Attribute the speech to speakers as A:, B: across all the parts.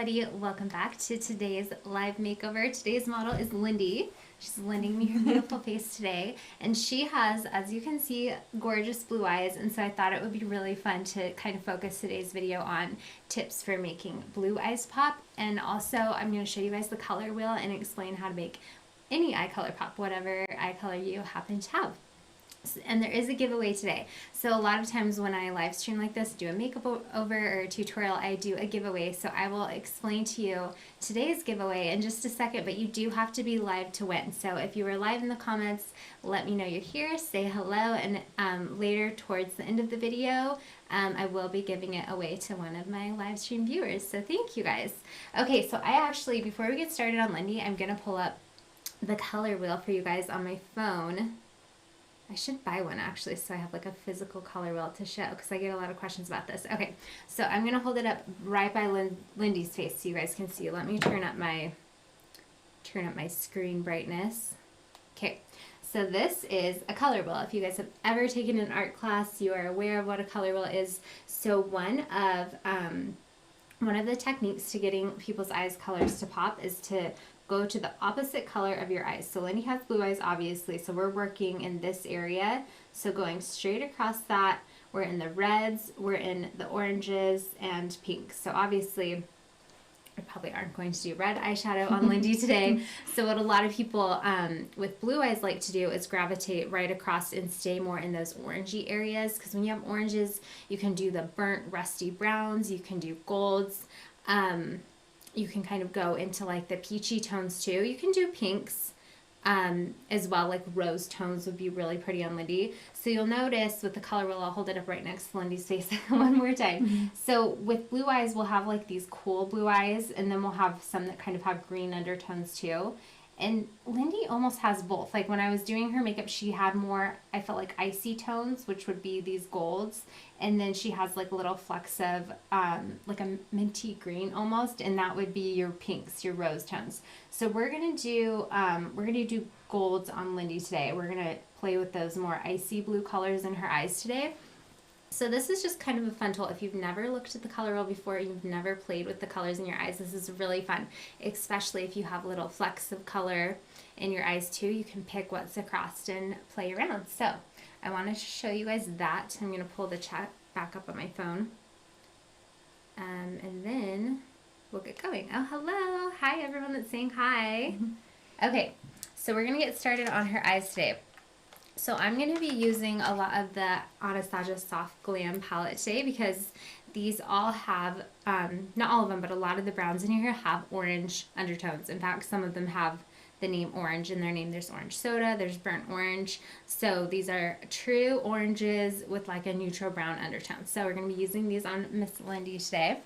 A: everybody, welcome back to today's live makeover. Today's model is Lindy. She's lending me her beautiful face today, and she has, as you can see, gorgeous blue eyes, and so I thought it would be really fun to kind of focus today's video on tips for making blue eyes pop, and also I'm going to show you guys the color wheel and explain how to make any eye color pop, whatever eye color you happen to have. And there is a giveaway today. So a lot of times when I live stream like this, do a makeup over or a tutorial, I do a giveaway. So I will explain to you today's giveaway in just a second, but you do have to be live to win. So if you were live in the comments, let me know you're here, say hello, and later towards the end of the video, I will be giving it away to one of my live stream viewers. So thank you guys. Okay, so I actually, before we get started on Lindy, I'm gonna pull up the color wheel for you guys on my phone. I should buy one actually, so I have like a physical color wheel to show, because I get a lot of questions about this. Okay, so I'm gonna hold it up right by Lindy's face so you guys can see. Let me turn up my screen brightness. Okay, so this is a color wheel. If you guys have ever taken an art class, you are aware of what a color wheel is. So one of the techniques to getting people's eyes colors to pop is to go to the opposite color of your eyes. So Lindy has blue eyes, obviously, so we're working in this area. So going straight across that, we're in the reds, we're in the oranges and pinks. So obviously, I probably aren't going to do red eyeshadow on Lindy today. So what a lot of people with blue eyes like to do is gravitate right across and stay more in those orangey areas, because when you have oranges, you can do the burnt rusty browns, you can do golds, you can kind of go into like the peachy tones too. You can do pinks as well, like rose tones would be really pretty on Lindy. So you'll notice with the color wheel, I'll hold it up right next to Lindy's face one more time. Mm-hmm. So with blue eyes, we'll have like these cool blue eyes, and then we'll have some that kind of have green undertones too. And Lindy almost has both. Like when I was doing her makeup, she had more, I felt like icy tones, which would be these golds. And then she has like little flecks of like a minty green almost, and that would be your pinks, your rose tones. So we're gonna do golds on Lindy today. We're gonna play with those more icy blue colors in her eyes today. So this is just kind of a fun tool. If you've never looked at the color wheel before, you've never played with the colors in your eyes, this is really fun, especially if you have little flecks of color in your eyes too. You can pick what's across and play around. So I wanted to show you guys that. I'm going to pull the chat back up on my phone. And then we'll get going. Oh, hello. Hi, everyone that's saying hi. Okay, so we're going to get started on her eyes today. So I'm going to be using a lot of the Anastasia Soft Glam palette today, because these all have, not all of them, but a lot of the browns in here have orange undertones. In fact, some of them have the name orange in their name. There's orange soda, there's burnt orange. So these are true oranges with like a neutral brown undertone. So we're going to be using these on Miss Lindy today.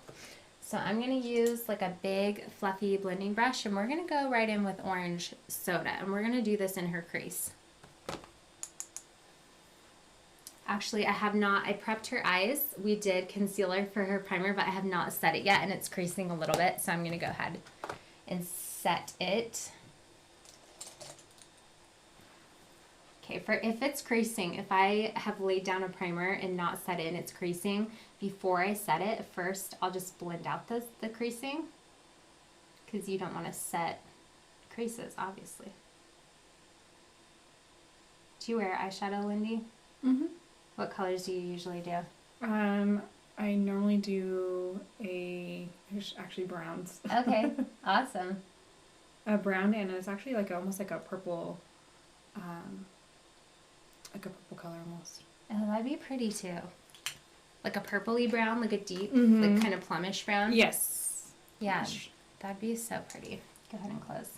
A: So I'm going to use like a big fluffy blending brush, and we're going to go right in with orange soda, and we're going to do this in her crease. Actually, I prepped her eyes. We did concealer for her primer, but I have not set it yet, and it's creasing a little bit, so I'm going to go ahead and set it. Okay, for if it's creasing, if I have laid down a primer and not set it and it's creasing, before I set it, first I'll just blend out the creasing, because you don't want to set creases, obviously. Do you wear eyeshadow, Lindy? Mm-hmm. What colors do you usually do?
B: I normally do actually browns.
A: Okay, awesome.
B: A brown, and it's actually like almost like a purple, color almost.
A: Oh, that'd be pretty too. Like a purpley brown, like a deep, like kind of plummish brown.
B: Yes.
A: Yeah, that'd be so pretty. Go ahead and close.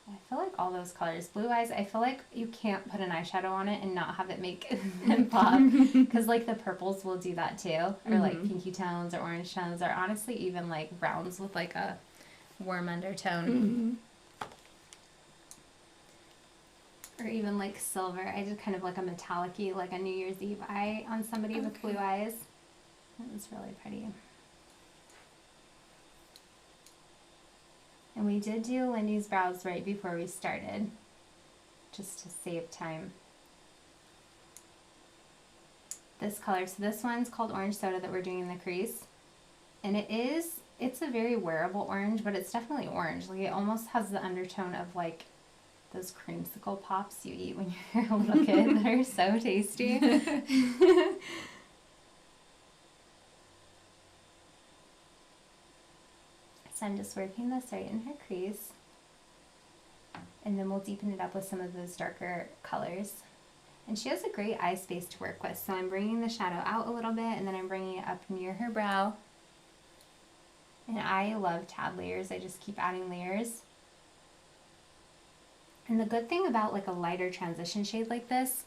A: I feel like all those colors, blue eyes, I feel like you can't put an eyeshadow on it and not have it make them pop, because like the purples will do that too, or like pinky tones or orange tones, or honestly even like browns with like a warm undertone, or even like silver. I did kind of like a metallic-y, like a New Year's Eve eye on somebody with blue eyes. It was really pretty. And we did do Lindy's brows right before we started, just to save time. This color, so this one's called Orange Soda that we're doing in the crease. And it's a very wearable orange, but it's definitely orange. Like it almost has the undertone of like those creamsicle pops you eat when you're a little kid that are so tasty. So I'm just working this right in her crease. And then we'll deepen it up with some of those darker colors. And she has a great eye space to work with. So I'm bringing the shadow out a little bit, and then I'm bringing it up near her brow. And I love tab layers. I just keep adding layers. And the good thing about like a lighter transition shade like this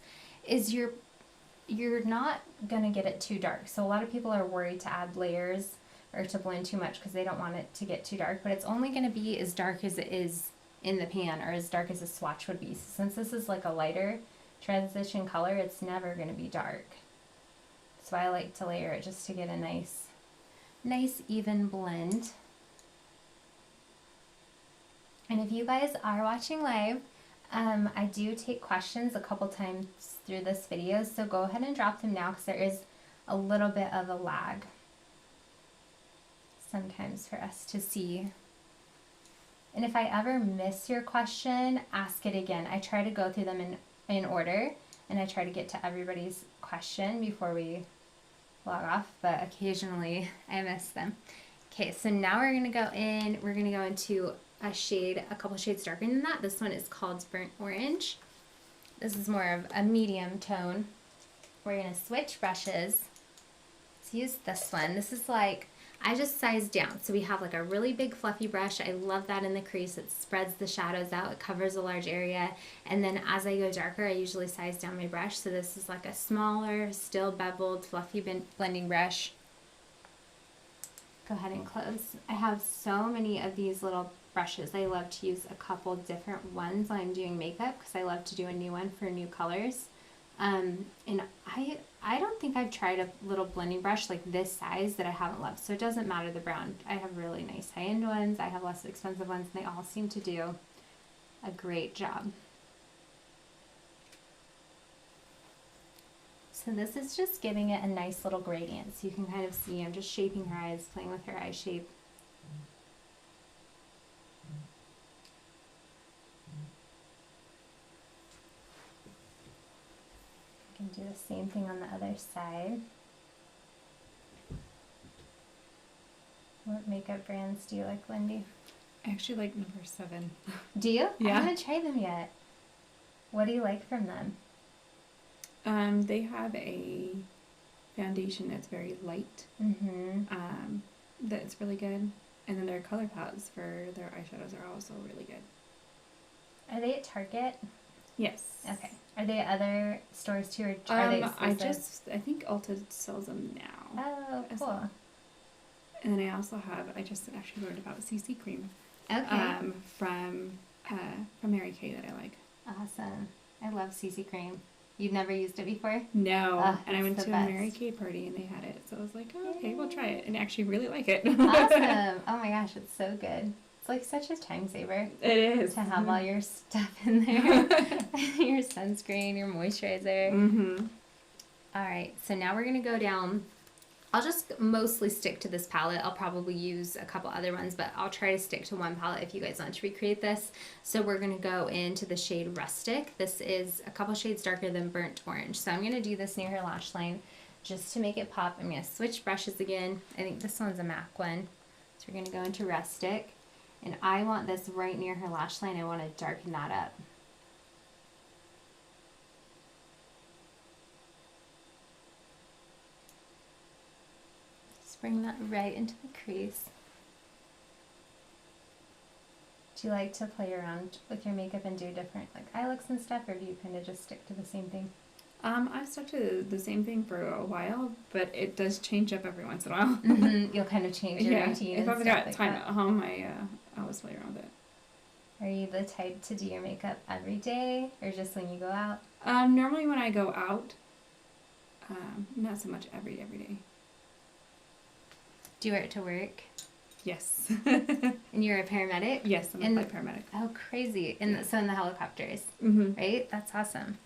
A: is you're not going to get it too dark. So a lot of people are worried to add layers or to blend too much because they don't want it to get too dark. But it's only going to be as dark as it is in the pan, or as dark as a swatch would be. So since this is like a lighter transition color, it's never going to be dark. So I like to layer it just to get a nice even blend. And if you guys are watching live, I do take questions a couple times through this video, so go ahead and drop them now because there is a little bit of a lag sometimes for us to see. And if I ever miss your question, ask it again. I try to go through them in order, and I try to get to everybody's question before we log off, but occasionally I miss them. Okay, so now we're going to go into a couple shades darker than that. This one is called Burnt Orange. This is more of a medium tone. We're going to switch brushes. Let's use this one. This is like, I just sized down. So we have like a really big fluffy brush. I love that in the crease. It spreads the shadows out. It covers a large area. And then as I go darker, I usually size down my brush. So this is like a smaller, still beveled, fluffy blending brush. Go ahead and close. I have so many of these little brushes. I love to use a couple different ones when I'm doing makeup because I love to do a new one for new colors. And I don't think I've tried a little blending brush like this size that I haven't loved. So it doesn't matter the brand. I have really nice high-end ones. I have less expensive ones, and they all seem to do a great job. So this is just giving it a nice little gradient. So you can kind of see I'm just shaping her eyes, playing with her eye shape. Do the same thing on the other side. What makeup brands do you like, Lindy?
B: I actually like number 7.
A: Do you?
B: Yeah.
A: I haven't tried them yet. What do you like from them?
B: They have a foundation that's very light. That's really good. And then their color palettes for their eyeshadows are also really good.
A: Are they at Target?
B: Yes.
A: Okay. Are they at other stores too, or are they exclusive?
B: I think Ulta sells them now.
A: Oh, cool.
B: And then I just actually learned about CC cream.
A: Okay.
B: From Mary Kay that I like.
A: Awesome. I love CC cream. You've never used it before?
B: No. And I went to a Mary Kay party and they had it. So I was like, oh, okay, we'll try it. And I actually really like it.
A: Awesome. Oh my gosh, it's so good. It's like such a time saver.
B: It is.
A: To have all your stuff in there. Your sunscreen, your moisturizer. All right, so now we're going to go down. I'll just mostly stick to this palette. I'll probably use a couple other ones, but I'll try to stick to one palette if you guys want to recreate this. So we're going to go into the shade Rustic. This is a couple shades darker than Burnt Orange. So I'm going to do this near her lash line just to make it pop. I'm going to switch brushes again. I think this one's a MAC one. So we're going to go into Rustic. And I want this right near her lash line. I want to darken that up. Just bring that right into the crease. Do you like to play around with your makeup and do different like eye looks and stuff, or do you kind of just stick to the same thing?
B: I've stuck to the same thing for a while, but it does change up every once in a while.
A: You'll kind of change your routine.
B: If I've got time at home, I always play around with it.
A: Are you the type to do your makeup every day, or just when you go out?
B: Normally when I go out, not so much every day.
A: Do you wear it to work?
B: Yes.
A: And you're a paramedic?
B: Yes, I'm a flight paramedic.
A: Oh, crazy. So in the helicopters, right? That's awesome.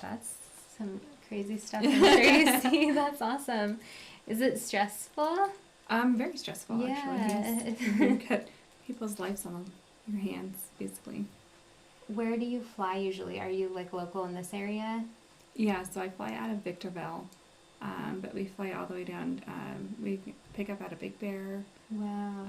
A: That's some crazy stuff I'm sure you see. That's awesome. Is it stressful?
B: Very stressful,
A: Yeah.
B: actually. Yes. You cut people's lives on your hands, basically.
A: Where do you fly usually? Are you like local in this area?
B: Yeah, so I fly out of Victorville, but we fly all the way down. We pick up out of Big Bear,
A: Wow.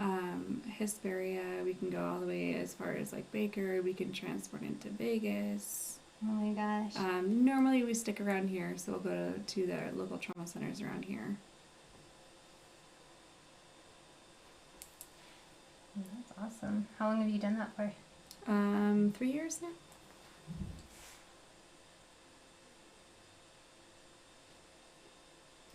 B: Hesperia. We can go all the way as far as like Baker. We can transport into Vegas.
A: Oh my gosh.
B: Normally we stick around here, so we'll go to the local trauma centers around here.
A: That's awesome. How long have you done that for?
B: 3 years now.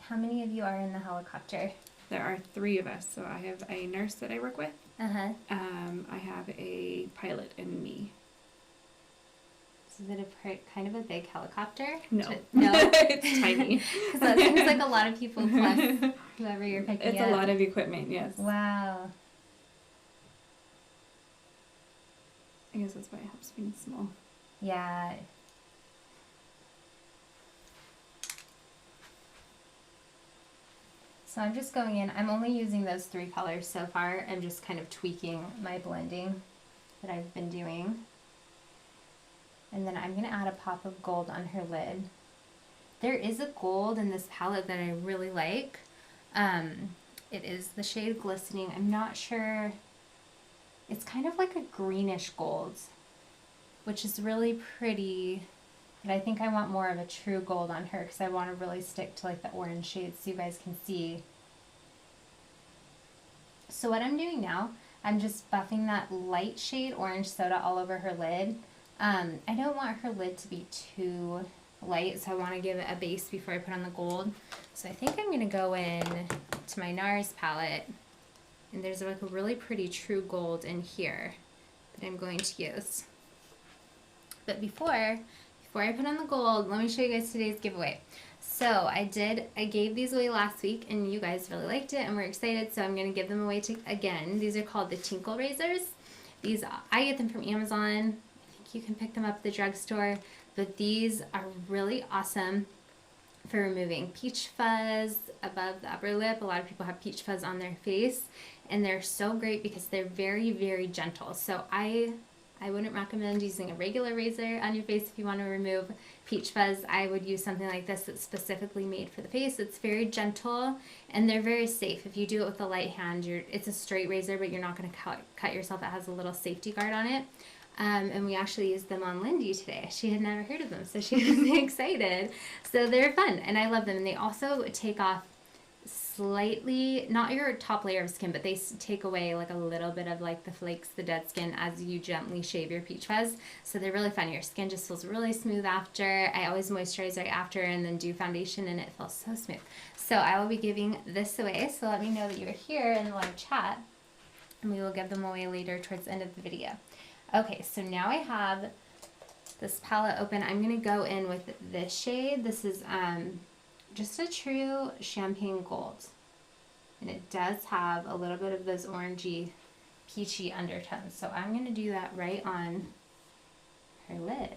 A: How many of you are in the helicopter?
B: There are 3 of us. So I have a nurse that I work with.
A: Uh-huh.
B: I have a pilot and me.
A: Is it a kind of a big helicopter?
B: No.
A: No?
B: It's tiny.
A: Because that seems like a lot of people plus whoever you're picking
B: It's
A: up.
B: a lot of equipment, yes.
A: Wow.
B: I guess that's why it helps being small.
A: Yeah. So I'm just going in. I'm only using those 3 colors so far. I'm just kind of tweaking my blending that I've been doing. And then I'm going to add a pop of gold on her lid. There is a gold in this palette that I really like. It is the shade Glistening. I'm not sure. It's kind of like a greenish gold, which is really pretty. But I think I want more of a true gold on her because I want to really stick to like the orange shades so you guys can see. So what I'm doing now, I'm just buffing that light shade Orange Soda all over her lid. I don't want her lid to be too light, so I want to give it a base before I put on the gold. So I think I'm going to go in to my NARS palette, and there's like a really pretty true gold in here that I'm going to use. But before I put on the gold, let me show you guys today's giveaway. So I gave these away last week, and you guys really liked it and we're excited, so I'm going to give them away again. These are called the Tinkle Razors. These, I get them from Amazon. You can pick them up at the drugstore, but these are really awesome for removing peach fuzz above the upper lip. A lot of people have peach fuzz on their face, and they're so great because they're very, very gentle. So I wouldn't recommend using a regular razor on your face if you want to remove peach fuzz. I would use something like this that's specifically made for the face. It's very gentle, and they're very safe. If you do it with a light hand, it's a straight razor, but you're not going to cut yourself. It has a little safety guard on it. And we actually used them on Lindy today. She had never heard of them, so she was excited. So they're fun, and I love them. And they also take off slightly, not your top layer of skin, but they take away like a little bit of like the flakes, the dead skin, as you gently shave your peach fuzz. So they're really fun. Your skin just feels really smooth after. I always moisturize right after and then do foundation, and it feels so smooth. So I will be giving this away. So let me know that you're here in the live chat, and we will give them away later towards the end of the video. Okay, so now I have this palette open. I'm going to go in with this shade. This is just a true champagne gold. And it does have a little bit of those orangey, peachy undertones. So I'm going to do that right on her lid.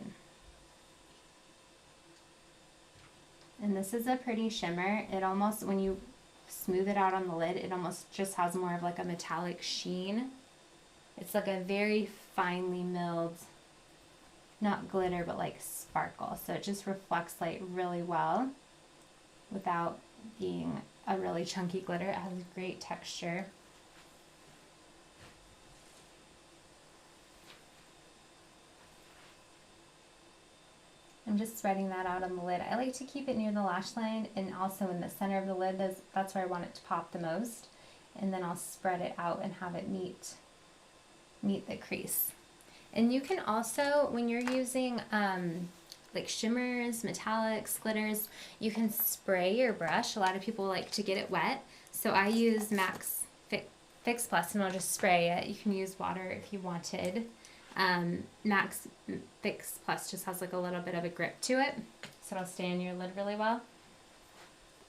A: And this is a pretty shimmer. It almost, when you smooth it out on the lid, it almost just has more of like a metallic sheen. It's like a very finely milled, not glitter, but like sparkle. So it just reflects light really well without being a really chunky glitter. It has great texture. I'm just spreading that out on the lid. I like to keep it near the lash line and also in the center of the lid. That's where I want it to pop the most. And then I'll spread it out and have it meet the crease. And you can also, when you're using like shimmers, metallics, glitters, you can spray your brush. A lot of people like to get it wet. So I use Max Fix Plus, and I'll just spray it. You can use water if you wanted. Max Fix Plus just has like a little bit of a grip to it, so it'll stay in your lid really well.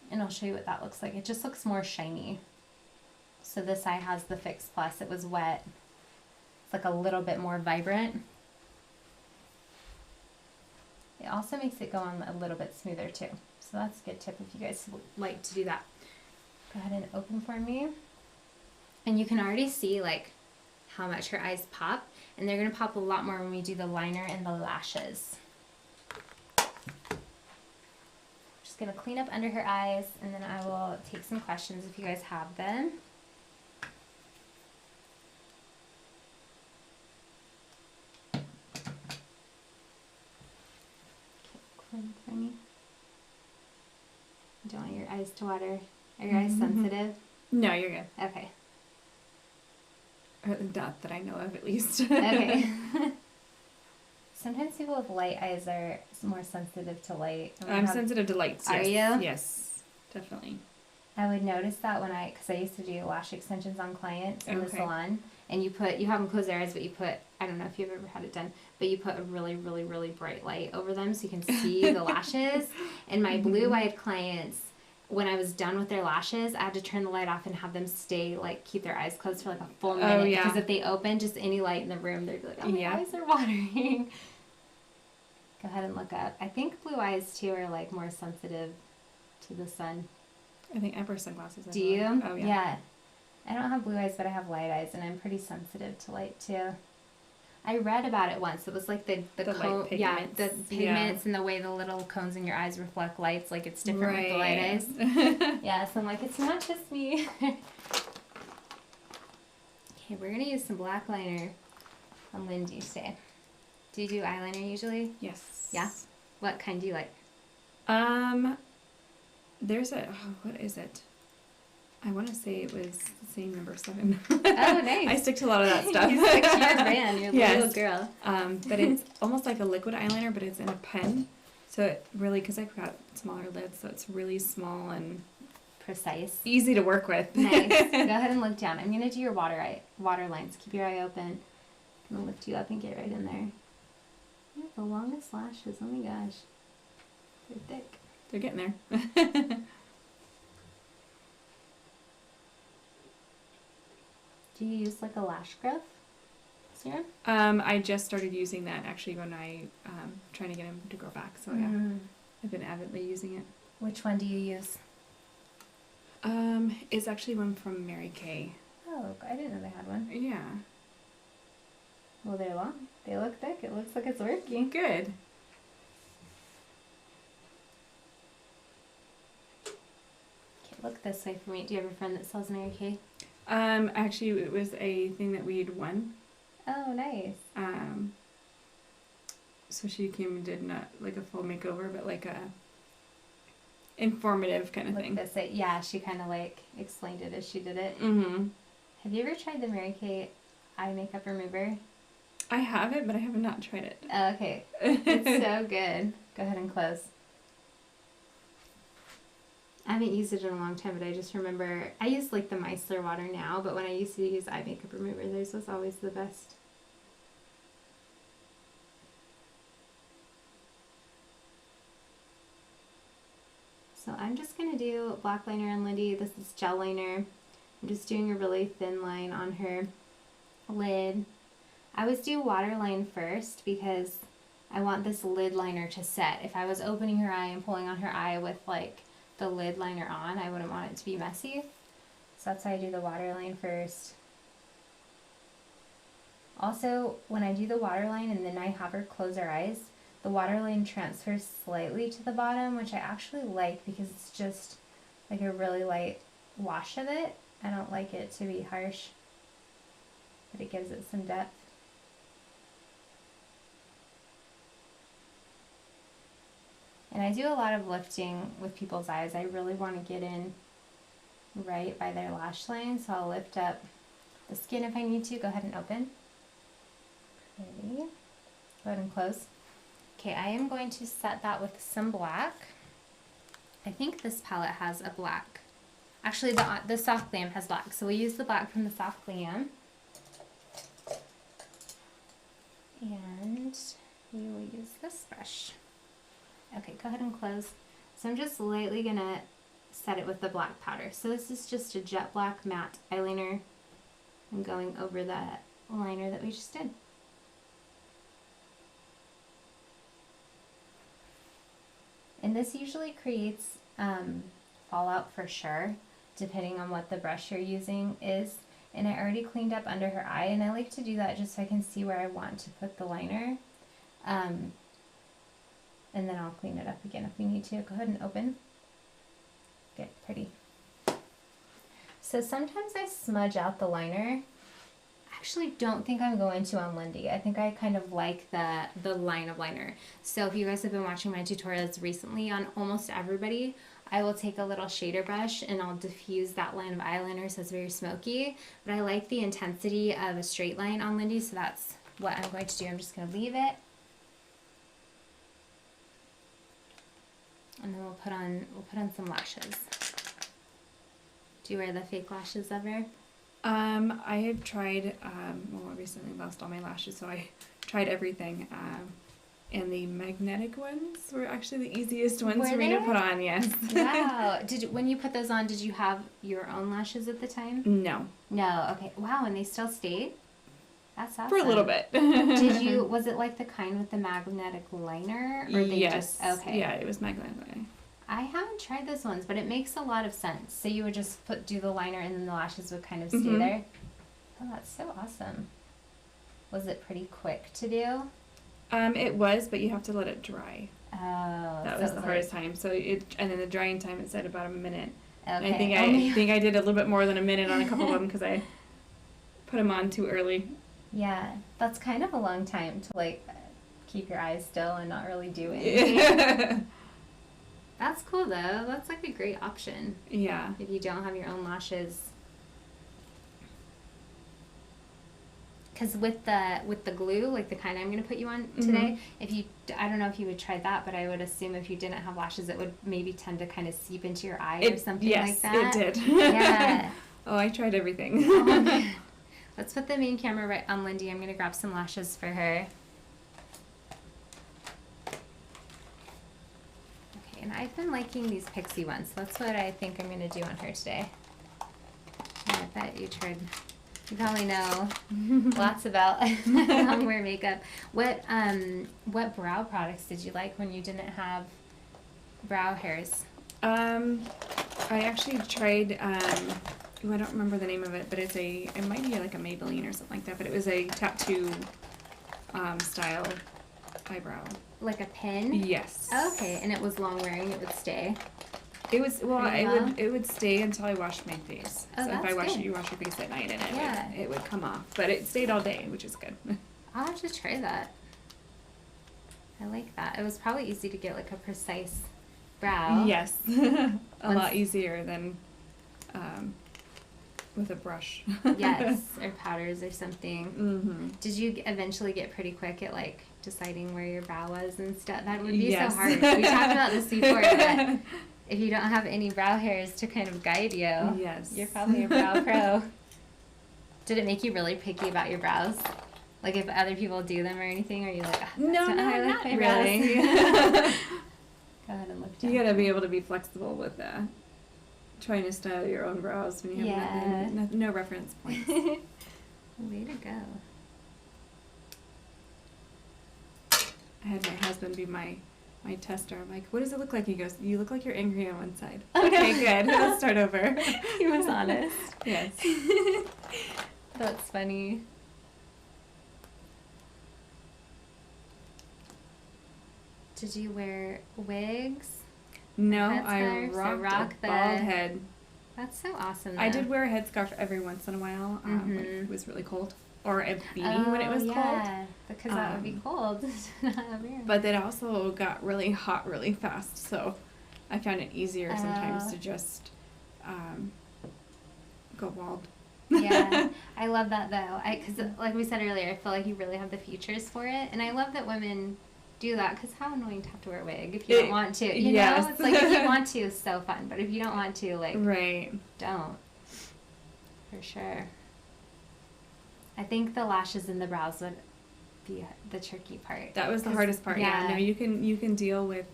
A: And I'll show you what that looks like. It just looks more shiny. So this eye has the Fix Plus. It was wet. It's like a little bit more vibrant. It also makes it go on a little bit smoother too. So that's a good tip if you guys like to do that. Go ahead and open for me. And you can already see like how much her eyes pop, and they're gonna pop a lot more when we do the liner and the lashes. Just gonna clean up under her eyes, and then I will take some questions if you guys have them. For me. Don't want your eyes to water. Are your eyes sensitive?
B: No, you're good.
A: Okay.
B: Not that I know of, at least.
A: Okay. Sometimes people with light eyes are more sensitive to light.
B: I'm sensitive to lights.
A: Are
B: yes.
A: you?
B: Yes, definitely.
A: I would notice that when because I used to do lash extensions on clients in the
B: Okay.
A: salon, and you have them close their eyes, but you put, I don't know if you've ever had it done, but you put a really, really, really bright light over them so you can see the lashes. And my blue-eyed clients, when I was done with their lashes, I had to turn the light off and have them stay, like, keep their eyes closed for like a full minute.
B: Oh, yeah.
A: Because if they open just any light in the room, they'd be like, oh, my
B: Yeah.
A: eyes are watering. Go ahead and look up. I think blue eyes, too, are, like, more sensitive to the sun.
B: I think I wear sunglasses.
A: Do you?
B: Oh, yeah.
A: Yeah. I don't have blue eyes, but I have light eyes, and I'm pretty sensitive to light, too. I read about it once. It was like the cone,
B: light
A: yeah,
B: pigments.
A: the pigments and the way the little cones in your eyes reflect lights, like it's different with the light eyes. Yeah, so I'm like, it's not just me. Okay, we're going to use some black liner on Lindy today. Do you do eyeliner usually?
B: Yes.
A: Yeah? What kind do you like?
B: There's what is it? I want to say it was the same number 7.
A: Oh, nice.
B: I stick to a lot of that stuff.
A: You stick to your brand. You're the
B: Yes.
A: little girl.
B: But it's almost like a liquid eyeliner, but it's in a pen. So it really, because I've got smaller lids, so it's really small and
A: Precise.
B: easy to work with.
A: Nice. Go ahead and look down. I'm going to do your water lines. Keep your eye open. I'm going to lift you up and get right in there. You have the longest lashes. Oh my gosh. They're thick.
B: They're getting there.
A: Do you use like a lash growth serum?
B: I just started using that actually when I trying to get him to grow back. So yeah, I've been avidly using it.
A: Which one do you use?
B: It's actually one from Mary Kay.
A: Oh, I didn't know they had one.
B: Yeah.
A: Well, they're long. They look thick. It looks like it's working.
B: Good.
A: Okay, look this way for me. Do you have a friend that sells Mary Kay?
B: Actually, it was a thing that we had won.
A: Oh, nice.
B: So she came and did not like a full makeover, but like a informative kind of
A: Look
B: thing.
A: this way. Yeah, she kind of like explained it as she did it.
B: Mm-hmm.
A: Have you ever tried the Mary Kay eye makeup remover?
B: I have it, but I have not tried it.
A: Oh, okay. It's so good. Go ahead and close. I haven't used it in a long time, but I just remember I use like the micellar water now, but when I used to use eye makeup remover, theirs was always the best. So I'm just going to do black liner on Lindy. This is gel liner. I'm just doing a really thin line on her lid. I always do waterline first because I want this lid liner to set. If I was opening her eye and pulling on her eye with like the lid liner on, I wouldn't want it to be messy. So that's why I do the waterline first. Also, when I do the waterline and then I have her close her eyes, the waterline transfers slightly to the bottom, which I actually like because it's just like a really light wash of it. I don't like it to be harsh, but it gives it some depth. And I do a lot of lifting with people's eyes. I really want to get in right by their lash line, so I'll lift up the skin if I need to. Go ahead and open. Pretty. Go ahead and close. Okay, I am going to set that with some black. I think this palette has a black. Actually, the soft glam has black, so we'll use the black from the soft glam. And we will use this brush. Okay, go ahead and close. So I'm just lightly gonna set it with the black powder. So this is just a jet black matte eyeliner. I'm going over that liner that we just did. And this usually creates fallout for sure, depending on what the brush you're using is. And I already cleaned up under her eye, and I like to do that just so I can see where I want to put the liner. And then I'll clean it up again if we need to. Go ahead and open. Get pretty. So sometimes I smudge out the liner. I actually don't think I'm going to on Lindy. I think I kind of like the line of liner. So if you guys have been watching my tutorials recently on almost everybody, I will take a little shader brush and I'll diffuse that line of eyeliner so it's very smoky. But I like the intensity of a straight line on Lindy, so that's what I'm going to do. I'm just going to leave it. And then we'll put on some lashes. Do you wear the fake lashes ever?
B: I have tried, well, I recently lost all my lashes, so I tried everything. And the magnetic ones were actually the easiest ones for me to put on, yes.
A: Wow. When you put those on, did you have your own lashes at the time?
B: No.
A: No, okay. Wow, and they still stayed? That's awesome.
B: For a little bit.
A: Was it like the kind with the magnetic liner? Or they
B: yes.
A: just, okay.
B: Yeah, it was magnetic liner.
A: I haven't tried those ones, but it makes a lot of sense. So you would just do the liner and then the lashes would kind of stay there? Oh, that's so awesome. Was it pretty quick to do?
B: It was, but you have to let it dry.
A: Oh.
B: That was the hardest time. So and then the drying time, it said about a minute.
A: Okay.
B: And I think I did a little bit more than a minute on a couple of them because I put them on too early.
A: Yeah, that's kind of a long time to like keep your eyes still and not really do anything. That's cool though. That's like a great option.
B: Yeah.
A: If you don't have your own lashes. Because with the glue, like the kind I'm going to put you on today, I don't know if you would try that, but I would assume if you didn't have lashes, it would maybe tend to kind of seep into your eye or something like that.
B: Yes, it did.
A: Yeah.
B: Oh, I tried everything.
A: Oh, let's put the main camera right on Lindy. I'm going to grab some lashes for her. Okay, and I've been liking these pixie ones. So that's what I think I'm going to do on her today. I bet you probably know lots about how to wear makeup. What brow products did you like when you didn't have brow hairs?
B: I actually tried, I don't remember the name of it, but it might be like a Maybelline or something like that, but it was a tattoo style eyebrow.
A: Like a pin?
B: Yes.
A: Okay, and it was long wearing, it would stay.
B: It was it would stay until I washed my face.
A: Oh,
B: so
A: that's
B: if I
A: good.
B: you wash your face at night and
A: Yeah.
B: it would come off. But it stayed all day, which is good.
A: I'll have to try that. I like that. It was probably easy to get like a precise brow.
B: Yes. A lot easier than with a brush.
A: Yes, or powders or something.
B: Mm-hmm.
A: Did you eventually get pretty quick at like deciding where your brow was and stuff? That would be
B: Yes.
A: so hard. We talked about this before, but if you don't have any brow hairs to kind of guide you,
B: yes.
A: you're probably a brow pro. Did it make you really picky about your brows? Like if other people do them or anything, or are you like, oh,
B: not
A: my
B: really.
A: brows? Go ahead and look down.
B: You gotta be able to be flexible with trying to style your own brows when you have no reference points.
A: Way to go.
B: I had my husband be my tester. I'm like, what does it look like? He goes, you look like you're angry on one side.
A: Oh,
B: okay,
A: no.
B: good. Let's start over.
A: He was honest.
B: Yes.
A: That's funny. Did you wear wigs?
B: No,
A: Headscarf?
B: I rock the bald head.
A: That's so awesome.
B: I did wear a headscarf every once in a while when it was really cold. Or a beanie when it was cold.
A: Because that would be cold.
B: But it also got really hot really fast, so I found it easier sometimes to just go bald.
A: Yeah, I love that though. Because like we said earlier, I feel like you really have the features for it, and I love that women do that. Because how annoying to have to wear a wig if you don't want to. You know, it's like if you want to, it's so fun. But if you don't want to, like, don't. For sure. I think the lashes and the brows would be the tricky part.
B: That was the hardest part. Yeah. No, you can deal with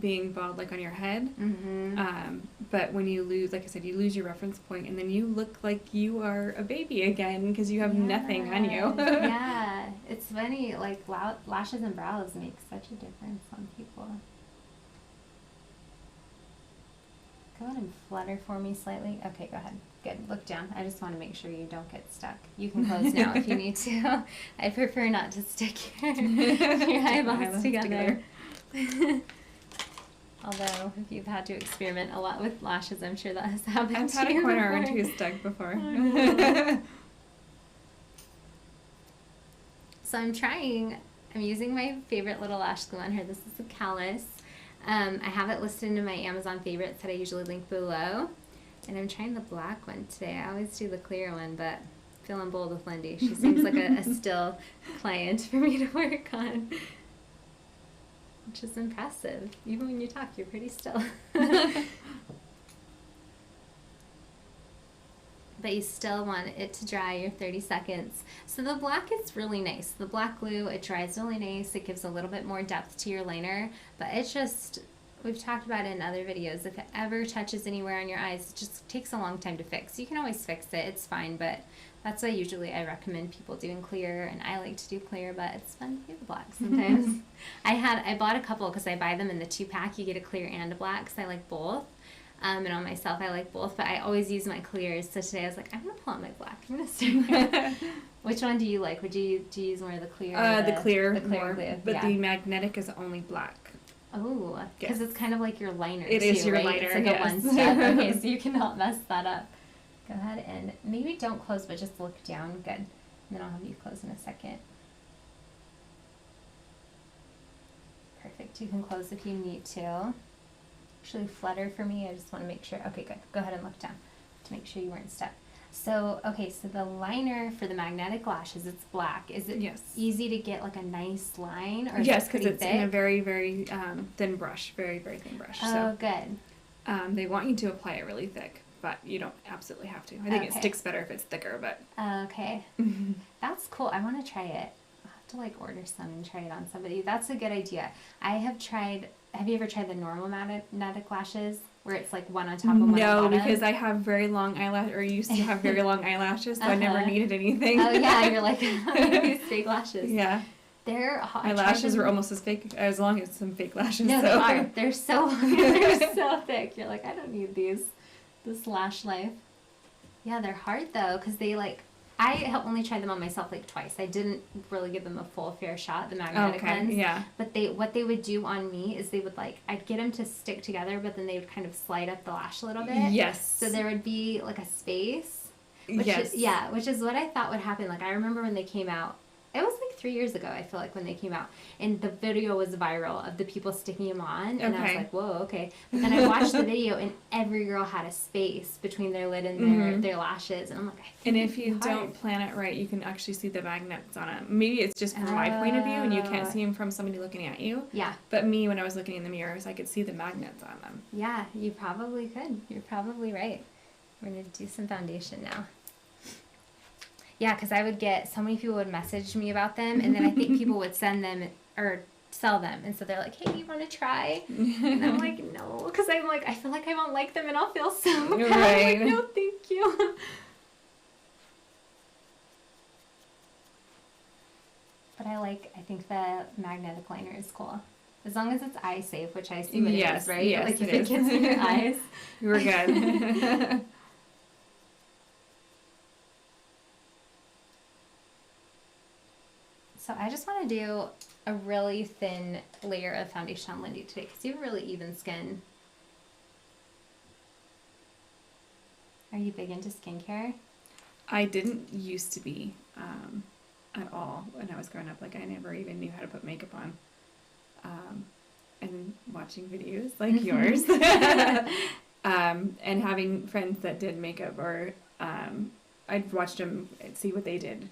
B: being bald like on your head. But when you lose, like I said, you lose your reference point, and then you look like you are a baby again because you have nothing on you.
A: Yeah, it's funny. Like lashes and brows make such a difference on people. Go ahead and flutter for me slightly. Okay, go ahead. Good. Look down. I just want to make sure you don't get stuck. You can close now if you need to. I prefer not to stick your eyeballs together. Although, if you've had to experiment a lot with lashes, I'm sure that has happened
B: I've
A: to
B: had
A: you
B: a corner or
A: before.
B: two stuck before.
A: So I'm using my favorite little lash glue on her. This is the Callus. I have it listed in my Amazon favorites that I usually link below. And I'm trying the black one today. I always do the clear one, but feeling bold with Lindy. She seems like a still client for me to work on. Which is impressive. Even when you talk, you're pretty still. But you still want it to dry your 30 seconds. So the black is really nice. The black glue, it dries really nice. It gives a little bit more depth to your liner, but it just, we've talked about it in other videos, if it ever touches anywhere on your eyes, it just takes a long time to fix. You can always fix it, it's fine, but that's why usually I recommend people doing clear, and I like to do clear, but it's fun to do the black sometimes. I bought a couple because I buy them in the 2-pack. You get a clear and a black because I like both. And on myself, I like both, but I always use my clears. So today I was like, I'm going to pull out my black. I'm going to start. Which one do you like? Do you use more of the clear?
B: The clear more,
A: glue?
B: but the magnetic is only black.
A: Oh, because it's kind of like your liner.
B: It is your liner.
A: It's like a one-step. Okay, so you cannot mess that up. Go ahead and maybe don't close, but just look down. Good. And then I'll have you close in a second. Perfect. You can close if you need to. Actually flutter for me. I just want to make sure. Okay, good. Go ahead and look down to make sure you weren't stuck. So, okay, so the liner for the magnetic lashes, it's black. Is it easy to get like a nice line? Or
B: yes, because it's
A: thick?
B: in a very, very thin brush. Very, very thin brush.
A: Oh, so, good.
B: They want you to apply it really thick, but you don't absolutely have to. I think it sticks better if it's thicker, but.
A: Okay. That's cool. I want to try it. I'll have to like order some and try it on somebody. That's a good idea. Have you ever tried the normal magnetic lashes where it's like one on top of one on bottom?
B: No, because I have very long used to have very long eyelashes, so I never needed anything.
A: Oh yeah, you're like, these fake lashes.
B: Yeah.
A: They're hot.
B: My lashes were almost as long as some fake lashes.
A: No, they are. They're so long. They're so thick. You're like, I don't need this lash life. Yeah, they're hard though, because they like, I only tried them on myself like twice. I didn't really give them a full fair shot, the magnetic ones.
B: Yeah.
A: But what they would do on me is they would like, I'd get them to stick together, but then they would kind of slide up the lash a little bit.
B: Yes.
A: So there would be like a space.
B: Which
A: is what I thought would happen. Like I remember when they came out, it was like 3 years ago, I feel like, when they came out. And the video was viral of the people sticking them on. And I was like, whoa, okay. But then I watched the video, and every girl had a space between their lid and their lashes. And I'm like,
B: and if you don't plan it right, you can actually see the magnets on it. Maybe it's just from my point of view, and you can't see them from somebody looking at you.
A: Yeah.
B: But me, when I was looking in the mirrors, I could see the magnets on them.
A: Yeah, you probably could. You're probably right. We're going to do some foundation now. Yeah, because I would get, so many people would message me about them, and then I think people would send them or sell them. And so they're like, hey, you want to try? And I'm like, no, because I'm like, I feel like I won't like them and I'll feel so bad.
B: Right.
A: I'm like, no, thank you. But I think the magnetic liner is cool. As long as it's eye safe, which I assume it is, right?
B: Yes,
A: like if it gets in your eyes.
B: We're good.
A: So I just want to do a really thin layer of foundation on Lindy today because you have really even skin. Are you big into skincare?
B: I didn't used to be at all when I was growing up. Like I never even knew how to put makeup on. And watching videos like yours. And having friends that did makeup, or I'd watch them and see what they did.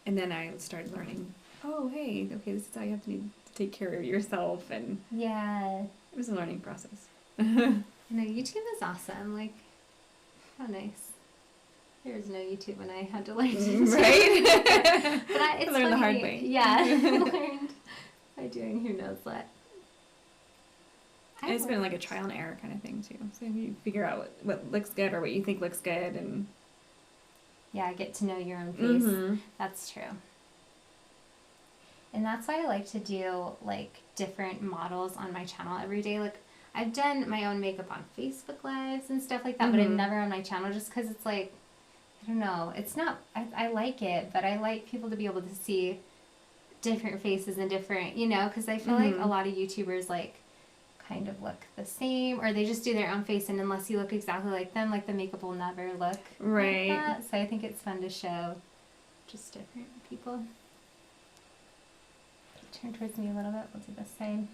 B: And then I started learning, oh, hey, okay, this is how you have to take care of yourself. And
A: yeah,
B: it was a learning process.
A: No, YouTube is awesome. Like, how nice. There was no YouTube when I had to learn to do.
B: Right?
A: But it's
B: learned the hard way.
A: Yeah, I learned by doing who knows what.
B: And it's been like a trial and error kind of thing, too. So you figure out what looks good or what you think looks good, and
A: yeah, get to know your own face. That's true. And that's why I like to do like different models on my channel every day. Like I've done my own makeup on Facebook Lives and stuff like that, but I've never on my channel just because it's like, I don't know. It's not, I like it, but I like people to be able to see different faces and different, you know, because I feel like a lot of YouTubers, like, kind of look the same, or they just do their own face, and unless you look exactly like them, like, the makeup will never look like that. So I think it's fun to show just different people. Turn towards me a little bit. We'll do this side.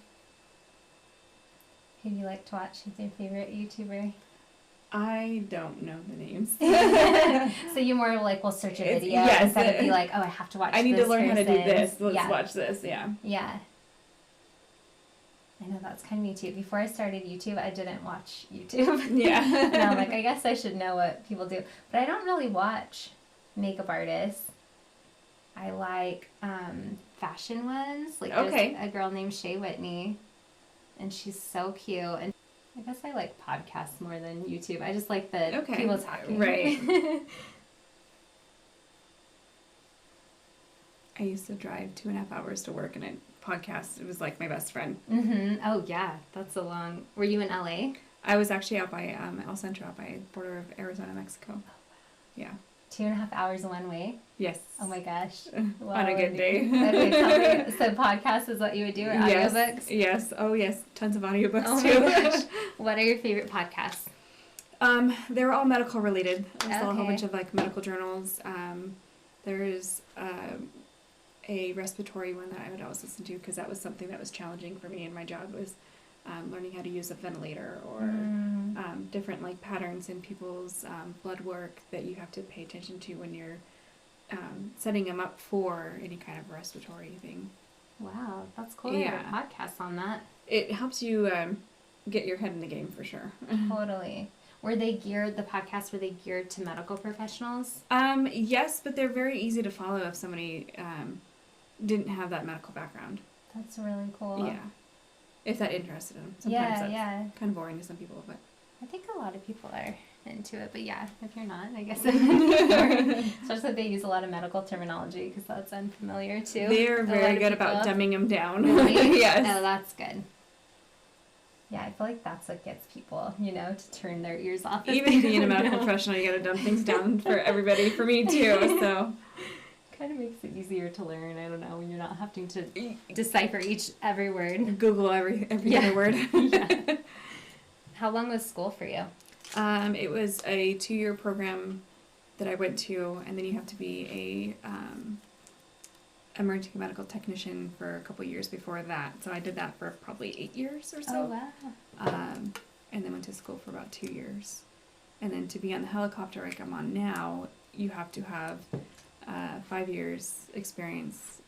A: Who do you like to watch? Who's your favorite YouTuber?
B: I don't know the names.
A: So you more like will search a video instead of be like, oh, I have to watch this.
B: I need to learn how to do this.
A: Yeah.
B: Let's watch this. Yeah.
A: Yeah. I know that's kind of me too. Before I started YouTube, I didn't watch YouTube.
B: Yeah.
A: And I'm like, I guess I should know what people do. But I don't really watch makeup artists. I like fashion ones. Like there's a girl named Shea Whitney, and she's so cute. And I guess I like podcasts more than YouTube. I just like the people talking.
B: Right. I used to drive 2.5 hours to work, and a podcast, it was like my best friend.
A: Oh, yeah. That's a long... Were you in LA?
B: I was actually out by El Centro, out by the border of Arizona, Mexico. Oh, wow. Yeah.
A: 2.5 hours one way?
B: Yes.
A: Oh my gosh.
B: Wow. On a good day.
A: Okay, tell me. So podcasts is what you would do, or audiobooks?
B: Yes. Oh, yes. Tons of audiobooks,
A: too. My gosh. What are your favorite podcasts?
B: They were all medical related. I saw a whole bunch of like medical journals. There's a respiratory one that I would always listen to because that was something that was challenging for me in my job, was learning how to use a ventilator or different like patterns in people's blood work that you have to pay attention to when you're setting them up for any kind of respiratory thing.
A: Wow, that's cool. Yeah, podcasts on that.
B: It helps you get your head in the game for sure.
A: Totally. Were they geared to medical professionals?
B: Yes, but they're very easy to follow if somebody didn't have that medical background.
A: That's really cool.
B: Yeah. If that interested them. Sometimes that's kind of boring to some people, but
A: I think a lot of people are into it, but yeah, if you're not, I guess especially if they use a lot of medical terminology, because that's unfamiliar too.
B: They're very good about dumbing them down.
A: Really?
B: Yes.
A: Oh, that's good. Yeah, I feel like that's what gets people, to turn their ears off.
B: Even being a medical professional, you gotta dumb things down for everybody, for me too, so.
A: Kind of makes it easier to learn, I don't know, when you're not having to decipher every word.
B: Google every other word.
A: Yeah. How long was school for you?
B: It was a 2-year program that I went to, and then you have to be a emergency medical technician for a couple years before that. So I did that for probably 8 years or so.
A: Oh, wow.
B: And then went to school for about 2 years. And then to be on the helicopter like I'm on now, you have to have 5 years experience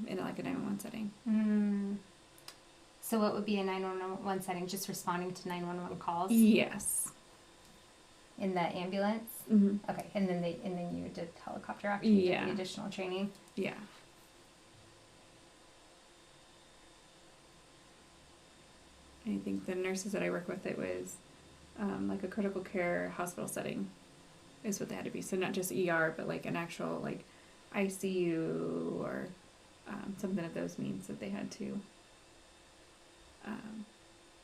B: in like a 911 setting.
A: So what would be a 911 setting? Just responding to 911 calls?
B: Yes.
A: In the ambulance?
B: Mm-hmm.
A: Okay, and then you did helicopter after you did the additional training?
B: Yeah. I think the nurses that I work with, it was like a critical care hospital setting is what they had to be. So not just ER, but like an actual like ICU or something of those means that they had to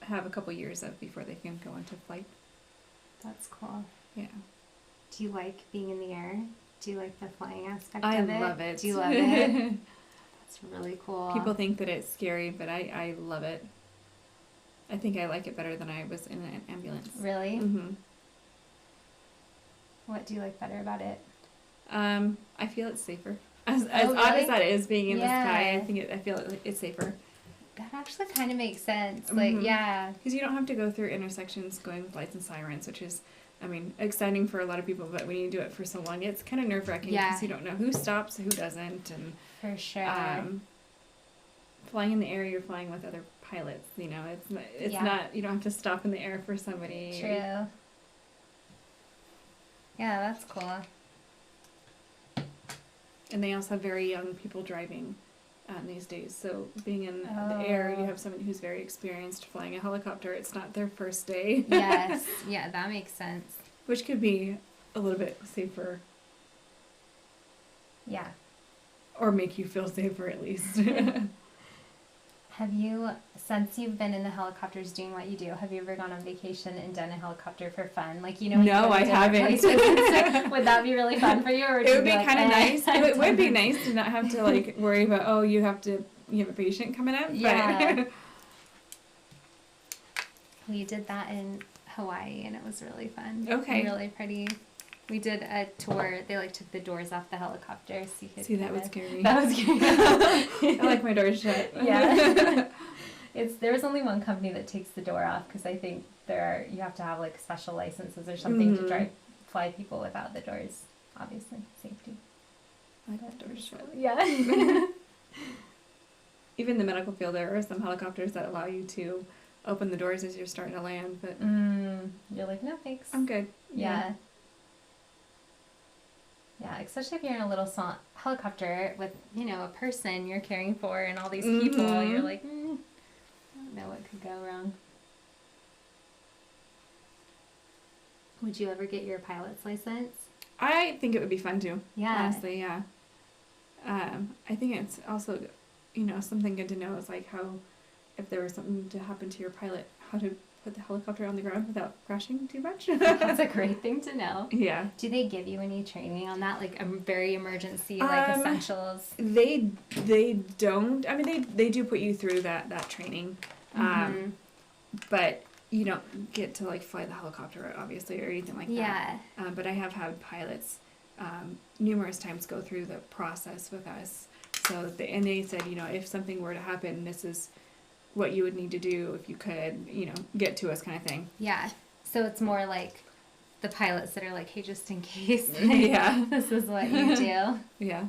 B: have a couple years of before they can go into flight.
A: That's cool.
B: Yeah.
A: Do you like being in the air? Do you like the flying aspect
B: of
A: it?
B: I love it.
A: Do you love it? That's really cool.
B: People think that it's scary, but I love it. I think I like it better than I was in an ambulance.
A: Really?
B: Mm-hmm.
A: What do you like better about it?
B: I feel it's safer. As odd as that is, being in the sky, I feel it's safer.
A: That actually kind of makes sense. Like, yeah.
B: Because you don't have to go through intersections going with lights and sirens, which is, exciting for a lot of people, but when you do it for so long, it's kind of nerve-wracking because you don't know who stops, who doesn't, and
A: for sure.
B: Flying in the air, you're flying with other pilots. It's not. You don't have to stop in the air for somebody.
A: True. Yeah, that's cool.
B: And they also have very young people driving these days. So being in the air, you have someone who's very experienced flying a helicopter. It's not their first day.
A: Yes. Yeah, that makes sense.
B: Which could be a little bit safer.
A: Yeah.
B: Or make you feel safer at least.
A: Have you, since you've been in the helicopters doing what you do, have you ever gone on vacation and done a helicopter for fun? Like, you know,
B: no, I haven't.
A: Would that be really fun for you? Or
B: it would be kind of nice. It would be nice to not have to like worry about, oh, you have a patient coming up.
A: Yeah. We did that in Hawaii and it was really fun.
B: Okay.
A: Really pretty. We did a tour. They like took the doors off the helicopter so you could
B: that would scare me.
A: That was scary.
B: I like my doors shut.
A: Yeah. There was only one company that takes the door off because I think you have to have like special licenses or something to fly people without the doors. Obviously, safety.
B: I like the doors shut.
A: Yeah.
B: Even in the medical field, there are some helicopters that allow you to open the doors as you're starting to land, but
A: you're like, no thanks.
B: I'm good.
A: Yeah. Yeah, especially if you're in a little small helicopter with, you know, a person you're caring for and all these people, you're like, I don't know what could go wrong. Would you ever get your pilot's license?
B: I think it would be fun too.
A: Yeah.
B: Honestly, yeah. I think it's also, you know, something good to know is like how, if there was something to happen to your pilot, how to put the helicopter on the ground without crashing too much.
A: That's a great thing to know.
B: Yeah.
A: Do they give you any training on that, like a very emergency, like essentials?
B: They don't. I mean, they do put you through that training, but you don't get to like fly the helicopter, obviously, or anything like that. But I have had pilots numerous times go through the process with us. So they said, you know, if something were to happen, this is what you would need to do if you could, you know, get to us, kind of thing.
A: Yeah. So it's more like the pilots that are like, hey, just in case.
B: Yeah.
A: This is what you do.
B: Yeah.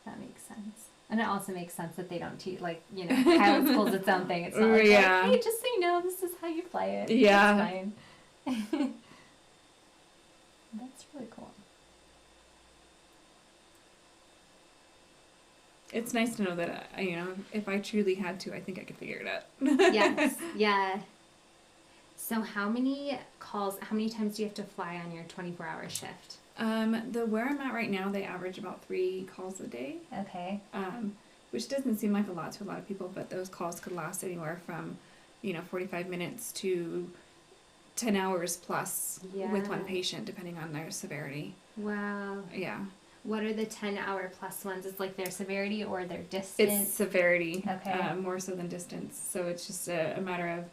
A: That makes sense. And it also makes sense that they don't teach, like, you know, pilot school's its own thing. It's not like, hey, just so you know, this is how you fly it.
B: Yeah.
A: It's fine. That's really cool.
B: It's nice to know that, you know, if I truly had to, I think I could figure it out.
A: Yes. Yeah. So how many times do you have to fly on your 24-hour shift?
B: Where I'm at right now, they average about 3 calls a day.
A: Okay.
B: Which doesn't seem like a lot to a lot of people, but those calls could last anywhere from, you know, 45 minutes to 10 hours plus with one patient, depending on their severity.
A: Wow.
B: Yeah.
A: What are the 10-hour plus ones? Is like their severity or their distance?
B: It's severity.
A: Okay.
B: More so than distance. So it's just a matter of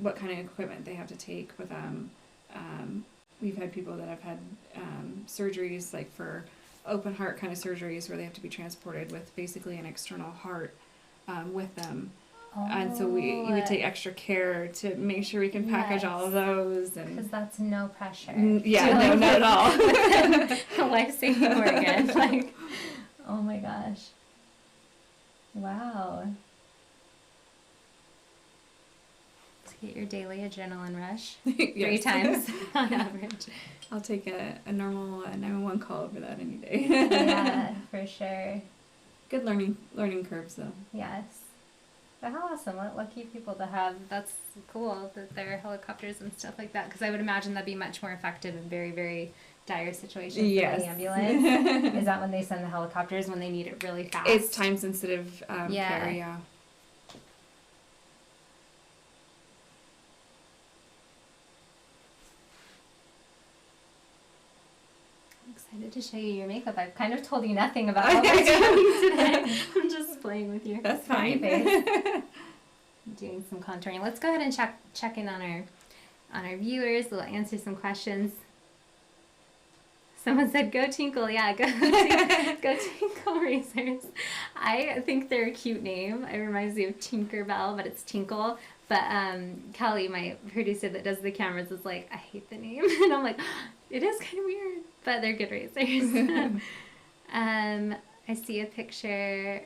B: what kind of equipment they have to take with them. We've had people that have had surgeries, like for open heart kind of surgeries, where they have to be transported with basically an external heart with them. And so we would take extra care to make sure we can package all of those. Because
A: that's no pressure.
B: Yeah, no, not at all.
A: Life-saving organ. Like, oh my gosh. Wow. To get your daily adrenaline rush 3 times on average.
B: I'll take a normal 911 call over that any day.
A: Yeah, for sure.
B: Good learning curves, though.
A: Yes. But how awesome. What lucky people to have. That's cool that there are helicopters and stuff like that. Because I would imagine that'd be much more effective in very, very dire situations than the ambulance. Is that when they send the helicopters, when they need it really fast?
B: It's time-sensitive care, yeah.
A: I'm excited to show you your makeup. I've kind of told you nothing about what we're doing today. I'm just playing with your
B: That's fine.
A: face. I'm doing some contouring. Let's go ahead and check in on our viewers. We'll answer some questions. Someone said, go Tinkle. Yeah, go Tinkle Razors. I think they're a cute name. It reminds me of Tinkerbell, but it's Tinkle. But Kelly, my producer that does the cameras, is like, I hate the name. And I'm like, it is kind of weird, but they're good razors. I see a picture.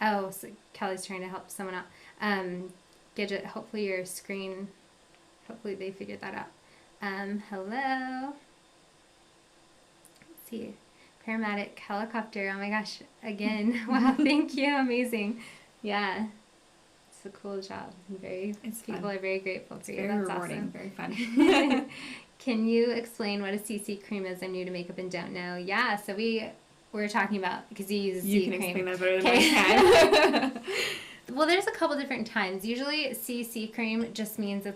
A: Oh, so Kelly's trying to help someone out. Gidget, hopefully your screen, hopefully they figured that out. Hello. Let's see. Paramedic helicopter. Oh my gosh. Again. Wow. Thank you. Amazing. Yeah. It's a cool job. People are very grateful for you.
B: Very
A: That's
B: rewarding.
A: awesome.
B: Very fun.
A: Can you explain what a CC cream is? I'm new to makeup and don't know. Yeah, so we we're talking about, because you use
B: You
A: C
B: can
A: cream.
B: explain that better than I can.
A: Well, there's a couple different times. Usually CC cream just means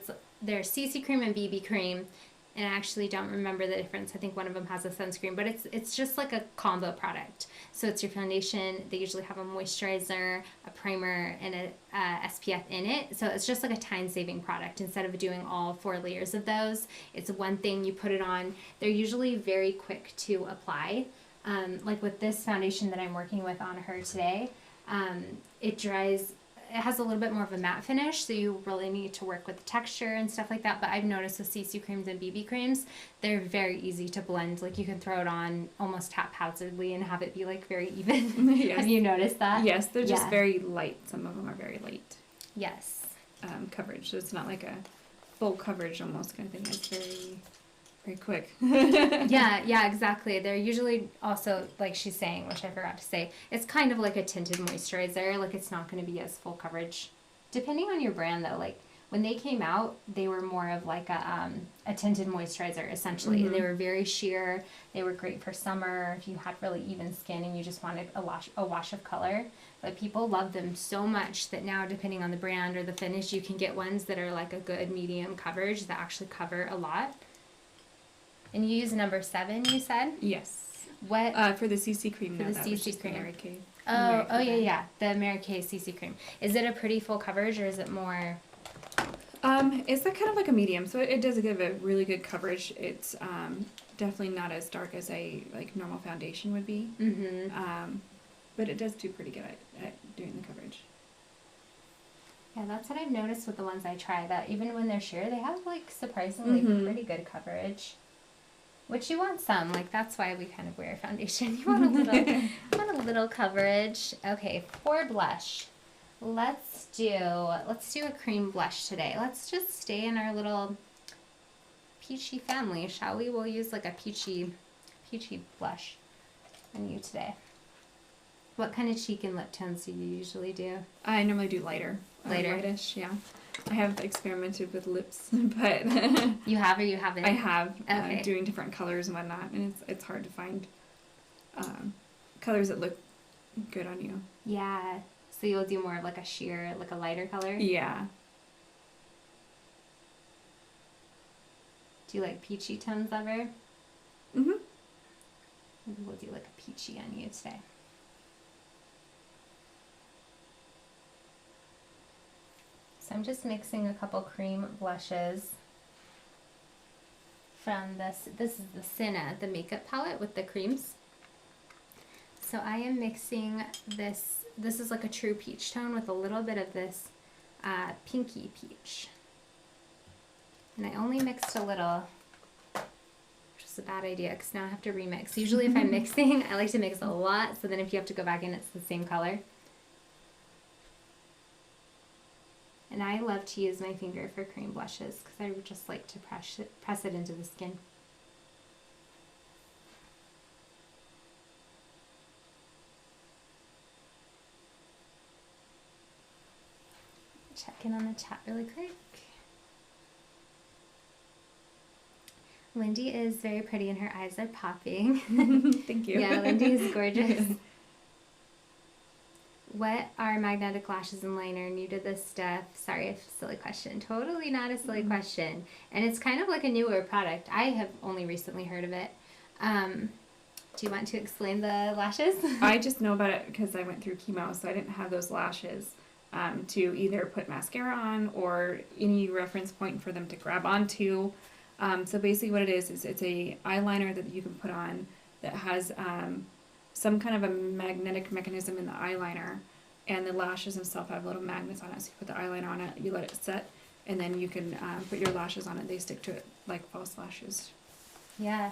A: there's CC cream and BB cream, and I actually don't remember the difference. I think one of them has a sunscreen, but it's just like a combo product. So it's your foundation. They usually have a moisturizer, a primer, and a SPF in it. So it's just like a time-saving product. Instead of doing all 4 layers of those, it's one thing, you put it on. They're usually very quick to apply. Like with this foundation that I'm working with on her today, it dries. It has a little bit more of a matte finish, so you really need to work with the texture and stuff like that. But I've noticed with CC creams and BB creams, they're very easy to blend. Like you can throw it on almost haphazardly and have it be like very even.
B: Yes.
A: Have you noticed that?
B: Yes, they're just very light. Some of them are very light.
A: Yes.
B: Coverage, so it's not like a full coverage almost kind of thing. It's very, very quick.
A: Yeah, exactly. They're usually also, like she's saying, which I forgot to say, it's kind of like a tinted moisturizer. Like it's not going to be as full coverage. Depending on your brand though, like when they came out, they were more of like a tinted moisturizer essentially.
B: Mm-hmm.
A: And they were very sheer. They were great for summer if you had really even skin and you just wanted a wash of color. But people love them so much that now, depending on the brand or the finish, you can get ones that are like a good medium coverage that actually cover a lot. And you use number 7, you said?
B: Yes.
A: What?
B: For the CC cream,
A: For
B: no,
A: the
B: that
A: CC
B: was just
A: cream.
B: the Mary Kay.
A: Oh, yeah. The Mary Kay CC cream. Is it a pretty full coverage or is it more?
B: It's like kind of like a medium, so it does give a really good coverage. It's definitely not as dark as a like normal foundation would be.
A: Mm-hmm.
B: But it does do pretty good at doing the coverage.
A: Yeah, that's what I've noticed with the ones I try, that even when they're sheer, they have like surprisingly pretty good coverage. Which you want some, like that's why we kind of wear foundation. You want a little coverage. Okay, for blush, let's do a cream blush today. Let's just stay in our little peachy family, shall we? We'll use like a peachy blush on you today. What kind of cheek and lip tones do you usually do?
B: I normally do lighter. Lightish, yeah. I have experimented with lips, but
A: you have or you haven't?
B: I have,
A: okay.
B: Doing different colors and whatnot, and it's hard to find colors that look good on you.
A: Yeah, so you'll do more of like a sheer, like a lighter color?
B: Yeah.
A: Do you like peachy tones ever?
B: Mm-hmm.
A: Maybe we'll do like a peachy on you today. So I'm just mixing a couple cream blushes from this is the Senna, the makeup palette with the creams. So I am mixing this is like a true peach tone with a little bit of this pinky peach. And I only mixed a little, which is a bad idea because now I have to remix. Usually if I'm mixing, I like to mix a lot, so then if you have to go back in, it's the same color. And I love to use my finger for cream blushes because I just like to press it into the skin. Check in on the chat really quick. Lindy is very pretty and her eyes are popping.
B: Thank you.
A: Yeah, Lindy is gorgeous. What are magnetic lashes and liner? New to this stuff. Sorry, a silly question. Totally not a silly question. And it's kind of like a newer product. I have only recently heard of it. Do you want to explain the lashes?
B: I just know about it because I went through chemo, so I didn't have those lashes to either put mascara on or any reference point for them to grab onto. So basically what it is it's a eyeliner that you can put on that has some kind of a magnetic mechanism in the eyeliner, and the lashes themselves have little magnets on it. So you put the eyeliner on it, you let it set, and then you can put your lashes on it. They stick to it like false lashes.
A: Yeah.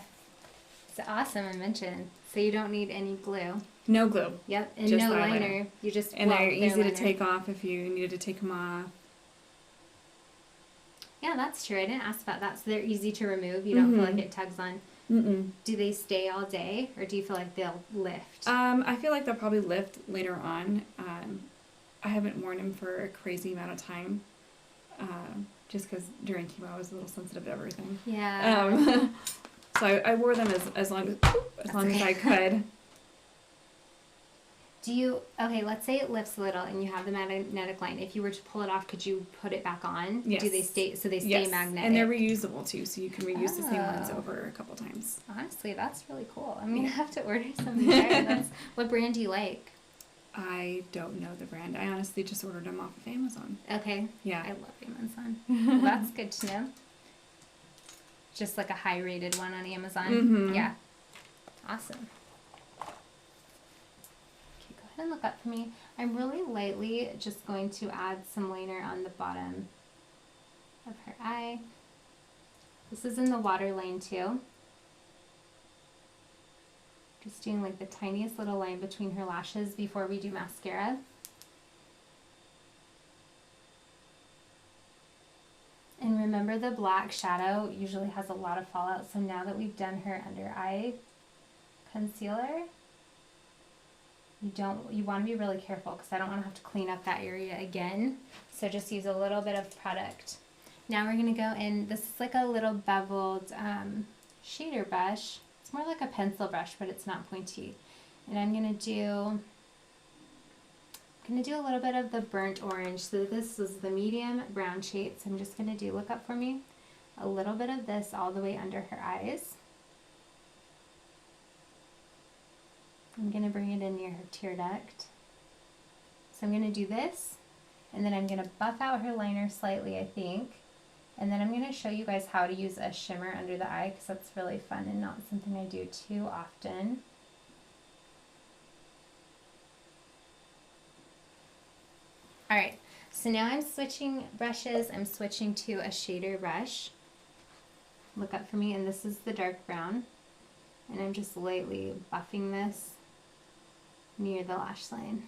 A: It's an awesome invention. So you don't need any glue.
B: No glue.
A: Yep, and
B: Just
A: no
B: the
A: liner. You just
B: and they're easy
A: liner.
B: to take off if you needed to take them off.
A: Yeah, that's true. I didn't ask about that. So they're easy to remove. You don't feel like it tugs on.
B: Mm-mm.
A: Do they stay all day, or do you feel like they'll lift?
B: I feel like they'll probably lift later on. I haven't worn them for a crazy amount of time, just because during chemo I was a little sensitive to everything.
A: Yeah.
B: So I wore them as long as I could.
A: Okay, let's say it lifts a little and you have the magnetic line. If you were to pull it off, could you put it back on?
B: Yes.
A: Do they stay, so they stay
B: yes.
A: magnetic?
B: And they're reusable too, so you can reuse the same ones over a couple times.
A: Honestly, that's really cool. I'm going to have to order some there. What brand do you like?
B: I don't know the brand. I honestly just ordered them off of Amazon.
A: Okay.
B: Yeah.
A: I love Amazon. Well, that's good to know. Just like a high rated one on Amazon.
B: Mm-hmm.
A: Yeah. Awesome. Okay, go ahead and look up for me. I'm really lightly just going to add some liner on the bottom of her eye. This is in the waterline too. Just doing like the tiniest little line between her lashes before we do mascara. And remember, the black shadow usually has a lot of fallout, so now that we've done her under eye concealer, you want to be really careful because I don't want to have to clean up that area again. So just use a little bit of product. Now we're going to go in, this is like a little beveled shader brush. It's more like a pencil brush, but it's not pointy. And I'm going to do a little bit of the burnt orange. So this is the medium brown shade. So I'm just going to do, look up for me, a little bit of this all the way under her eyes. I'm going to bring it in near her tear duct. So I'm going to do this, and then I'm going to buff out her liner slightly, I think. And then I'm going to show you guys how to use a shimmer under the eye because that's really fun and not something I do too often. Alright, so now I'm switching brushes. I'm switching to a shader brush. Look up for me, and this is the dark brown. And I'm just lightly buffing this near the lash line.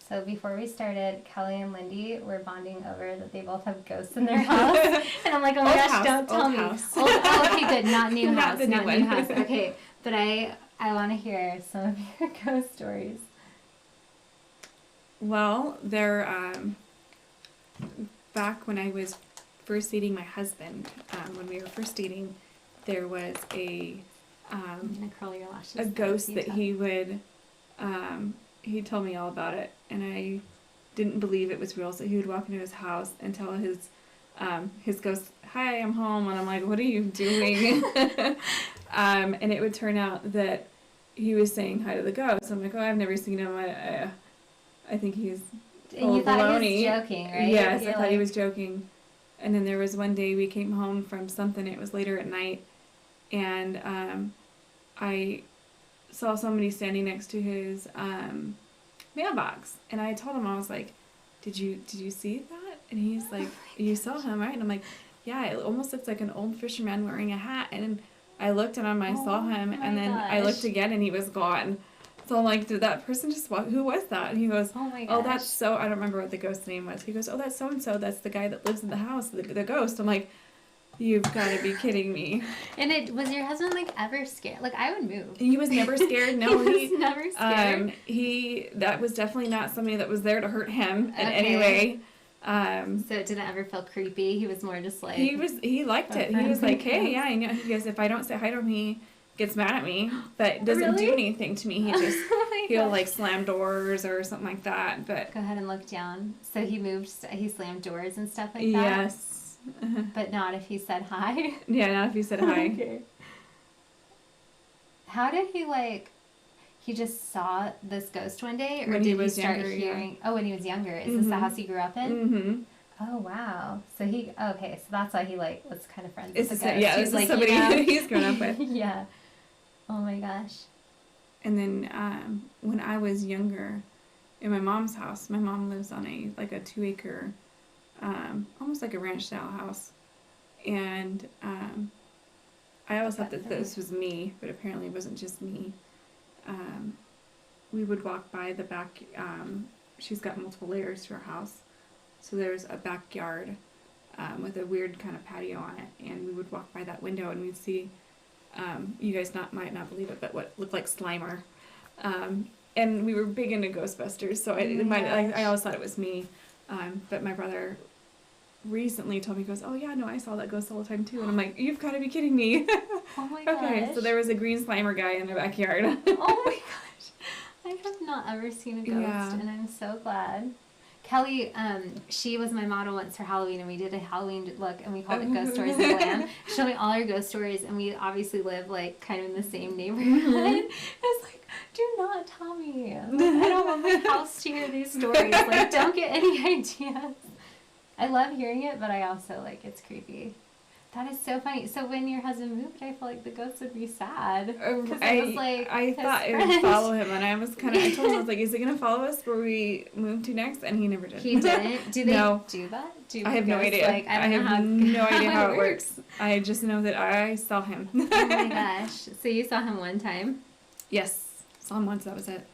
A: So before we started, Kelly and Lindy were bonding over that they both have ghosts in their house. And I'm like, oh my gosh, don't tell me. Oh, okay, good. Not new house. Not new house. Okay. But I want to hear some of your ghost stories.
B: Well, back when I was first dating my husband, when we were first dating, there was
A: I'm gonna curl your lashes.
B: a ghost that he would, he told me all about it, and I didn't believe it was real. So he would walk into his house and tell his ghost, "Hi, I'm home," and I'm like, "What are you doing?" And it would turn out that he was saying hi to the ghost. I'm like, "Oh, I've never seen him. I think he's
A: and you thought he was joking, right?
B: Yes, I thought he was joking. And then there was one day we came home from something. It was later at night, and I saw somebody standing next to his mailbox, and I told him, I was like, did you see that? And he's like, you saw him, right? And I'm like, yeah, it almost looks like an old fisherman wearing a hat. And I looked at him, I saw him, and then I looked again, and he was gone. So I'm like, did that person just walk? Who was that? And he goes,
A: oh my gosh.
B: Oh, that's so, I don't remember what the ghost's name was. He goes, oh, that's so-and-so. That's the guy that lives in the house, the ghost. I'm like, you've got to be kidding me.
A: And was your husband like ever scared? Like, I would move.
B: He was never scared. No,
A: he was never scared.
B: That was definitely not somebody that was there to hurt him in any way.
A: So it didn't ever feel creepy. He was more just like,
B: he liked it. He was like, hey, yeah, I know. He goes, if I don't say hi to him, he gets mad at me, but doesn't do anything to me. He just he'll like slam doors or something like that. But
A: go ahead and look down. So he slammed doors and stuff like that.
B: Yes.
A: But not if he said hi.
B: Yeah, not if he said hi.
A: Okay. How did he just saw this ghost one day, or
B: when
A: did he start hearing? Yeah. Oh, when he was younger. Is this the house he grew up in?
B: Mm-hmm.
A: Oh wow. So so that's why he was kind of friends
B: it's
A: with the ghost.
B: Yeah, this is somebody he's grown up with.
A: Yeah. Oh my gosh.
B: And then when I was younger, in my mom's house, my mom lives on a 2-acre, almost like a ranch style house, and I always thought that this was me, but apparently it wasn't just me. We would walk by the back. She's got multiple layers to her house, so there's a backyard with a weird kind of patio on it, and we would walk by that window and we'd see. You guys might not believe it, but what looked like Slimer. And we were big into Ghostbusters, so I always thought it was me. But my brother recently told me, he goes, oh yeah, no, I saw that ghost all the time too. And I'm like, you've got to be kidding me.
A: Oh my gosh.
B: Okay, so there was a green Slimer guy in the backyard.
A: Oh my gosh. I have not ever seen a ghost, and I'm so glad. Kelly, she was my model once for Halloween, and we did a Halloween look, and we called it Ghost Stories in Glam. She showed me all her ghost stories, and we obviously live, like, kind of in the same neighborhood. I was like, do not tell me. Like, I don't want my house to hear these stories. Like, don't get any ideas. I love hearing it, but I also, like, it's creepy. That is so funny. So when your husband moved, I felt like the ghost would be sad. Because it was like
B: I thought it would follow him, and I was kind of, I told him, I was like, is it going to follow us where we move to next? And he never did.
A: He didn't? Do they
B: No.
A: do that?
B: I have no idea.
A: Like,
B: I have no idea how it works. I just know that I saw him.
A: Oh my gosh. So you saw him one time?
B: Yes. Saw him once, that was it.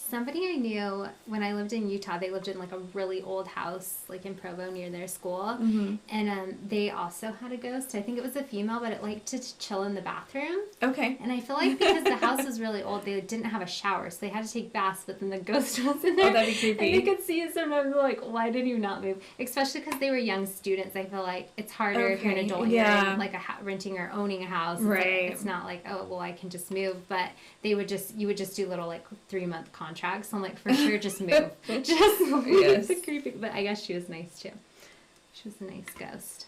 A: Somebody I knew when I lived in Utah, they lived in like a really old house, like in Provo near their school.
B: Mm-hmm.
A: And they also had a ghost. I think it was a female, but it liked to chill in the bathroom.
B: Okay.
A: And I feel like because the house was really old, they didn't have a shower, so they had to take baths, but then the ghost was in there.
B: Oh, that'd be creepy.
A: And you could see it sometimes, like, why did you not move? Especially because they were young students. I feel like it's harder if you're an adult here and, like, renting or owning a house.
B: Right.
A: It's not like, oh, well, I can just move. But you would just do little, like, 3-month contracts. So I'm like, for sure, just move. Just move.
B: Yes.
A: It's creepy. But I guess she was nice, too. She was a nice ghost.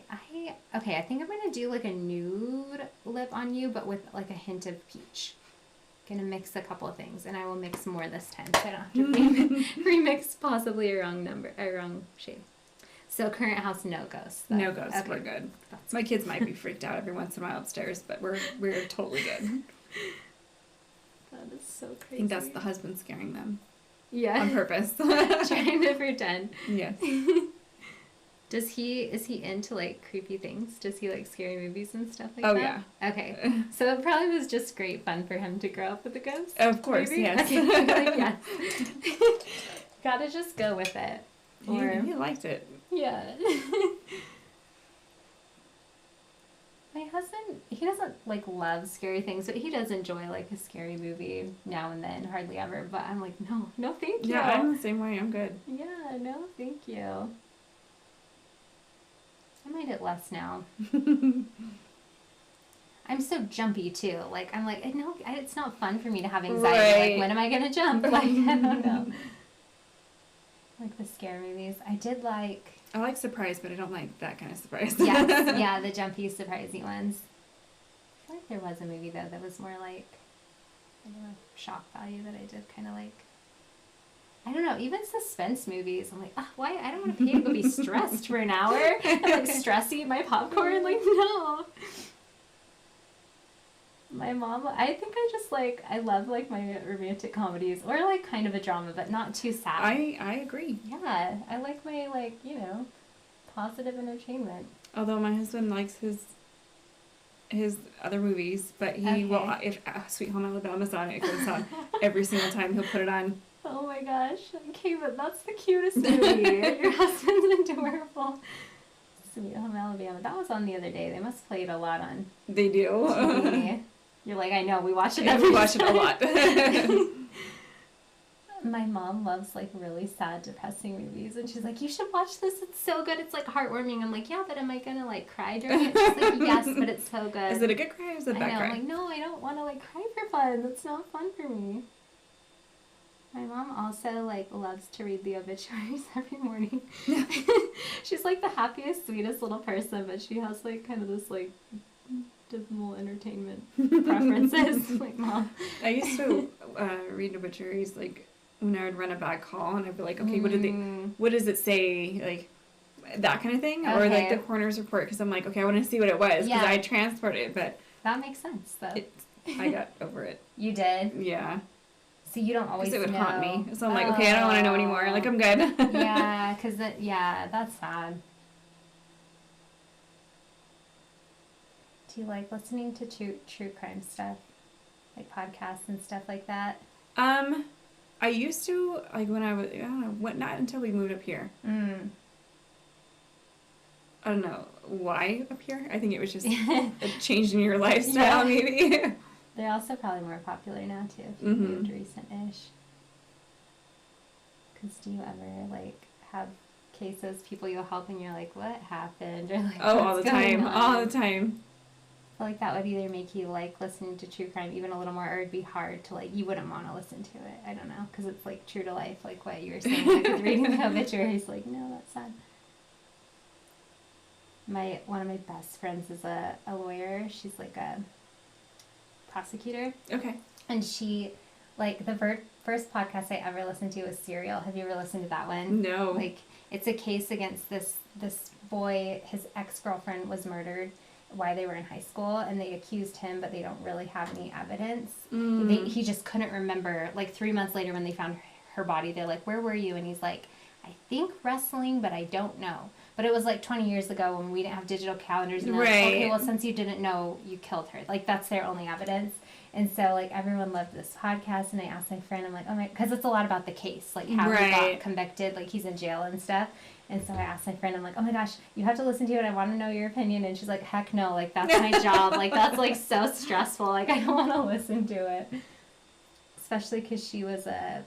A: I think I'm going to do, like, a nude lip on you, but with, like, a hint of peach. Gonna mix a couple of things, and I will mix more this time, so I don't have to remix possibly a wrong shade. So current house, no ghosts. Though.
B: No ghosts,
A: okay.
B: we're good. My kids might be freaked out every once in a while upstairs, but we're totally good.
A: That is so crazy.
B: I think that's the husband scaring them.
A: Yeah.
B: On purpose.
A: Trying to pretend.
B: Yes.
A: Is he into, like, creepy things? Does he like scary movies and stuff like
B: that?
A: Oh,
B: yeah.
A: Okay. So it probably was just great fun for him to grow up with a ghost?
B: Of course, maybe? Yes.
A: Okay. Like, yes. Gotta just go with it.
B: He liked it.
A: Yeah. My husband, he doesn't, like, love scary things, but he does enjoy, like, a scary movie now and then, hardly ever. But I'm like, no, thank you.
B: Yeah, I'm the same way. I'm good.
A: Yeah, no, thank you. I mind it less now. I'm so jumpy, too. Like, I'm like, no, it's not fun for me to have anxiety.
B: Right.
A: Like, when am I going to jump? Like, I don't know. Like the scary movies.
B: I like surprise, but I don't like that kind of surprise.
A: Yes, yeah, the jumpy, surprising ones. I feel like there was a movie, though, that was more like, I don't know, shock value that I did kind of like. I don't know, even suspense movies, I'm like, why? I don't want to pay to go be stressed for an hour and, like, stress eat my popcorn. Like, no. My mom, I think I love, like, my romantic comedies, or, like, kind of a drama, but not too sad.
B: I agree.
A: Yeah, I like my, like, positive entertainment.
B: Although my husband likes his other movies, but he will, if Sweet Home Alabama's on, it goes on every single time. He'll put it on.
A: Oh my gosh. Okay, but that's the cutest movie. Your husband's adorable. Sweet Home Alabama. That was on the other day. They must play it a lot on
B: They do.
A: TV. You're like, I know, we watch it
B: We watch it a lot.
A: My mom loves, like, really sad, depressing movies, and she's like, you should watch this, it's so good, it's, like, heartwarming. I'm like, yeah, but am I gonna, like, cry during it? She's like, yes, but it's so good.
B: Is it a good cry or is it a bad cry?
A: I'm like, no, I don't want to, like, cry for fun. That's not fun for me. My mom also, like, loves to read the obituaries every morning. She's, like, the happiest, sweetest little person, but she has, like, kind of this, like, dismal entertainment preferences. Like, Mom. I
B: used to read obituaries, like, when I would run a bad call, and I'd be like, okay, what does it say, like, that kind of thing, or like the coroner's report, because I'm like, okay, I want to see what it was, because I transported it, but
A: that makes sense, though.
B: I got over it.
A: You did?
B: Yeah.
A: So you don't always know.
B: Because it would haunt me, so I'm like, okay, I don't want to know anymore. Like, I'm good.
A: Yeah, because that's sad. Do you like listening to true crime stuff, like podcasts and stuff like that?
B: I used to, like, when I was, I don't know, not until we moved up here. I don't know why up here. I think it was just a change in your lifestyle, maybe.
A: They're also probably more popular now, too, if you moved recent-ish. Because do you ever, like, have cases, people you'll help and you're like, what happened? Or like,
B: all the time. All the time.
A: I feel like that would either make you like listening to true crime even a little more, or it'd be hard to like, you wouldn't want to listen to it. I don't know, because it's like true to life, like what you were saying. Like with reading the obituaries, like, no, that's sad. One of my best friends is a lawyer. She's like a prosecutor.
B: Okay.
A: And she, like, the first podcast I ever listened to was Serial. Have you ever listened to that one?
B: No.
A: Like, it's a case against this boy. His ex-girlfriend was murdered while they were in high school, and they accused him, but they don't really have any evidence. He just couldn't remember. Like, 3 months later when they found her body, they're like, where were you? And he's like, I think wrestling, but I don't know. But it was like 20 years ago when we didn't have digital calendars. And they're like, okay, well, since you didn't know, you killed her. Like, that's their only evidence. And so, like, everyone loved this podcast. And I asked my friend, I'm like, oh my, because it's a lot about the case. Like, how he got convicted. Like, he's in jail and stuff. And so I asked my friend, I'm like, oh my gosh, you have to listen to it. I want to know your opinion. And she's like, heck no. Like, that's my job. Like, that's, like, so stressful. Like, I don't want to listen to it. Especially because she was a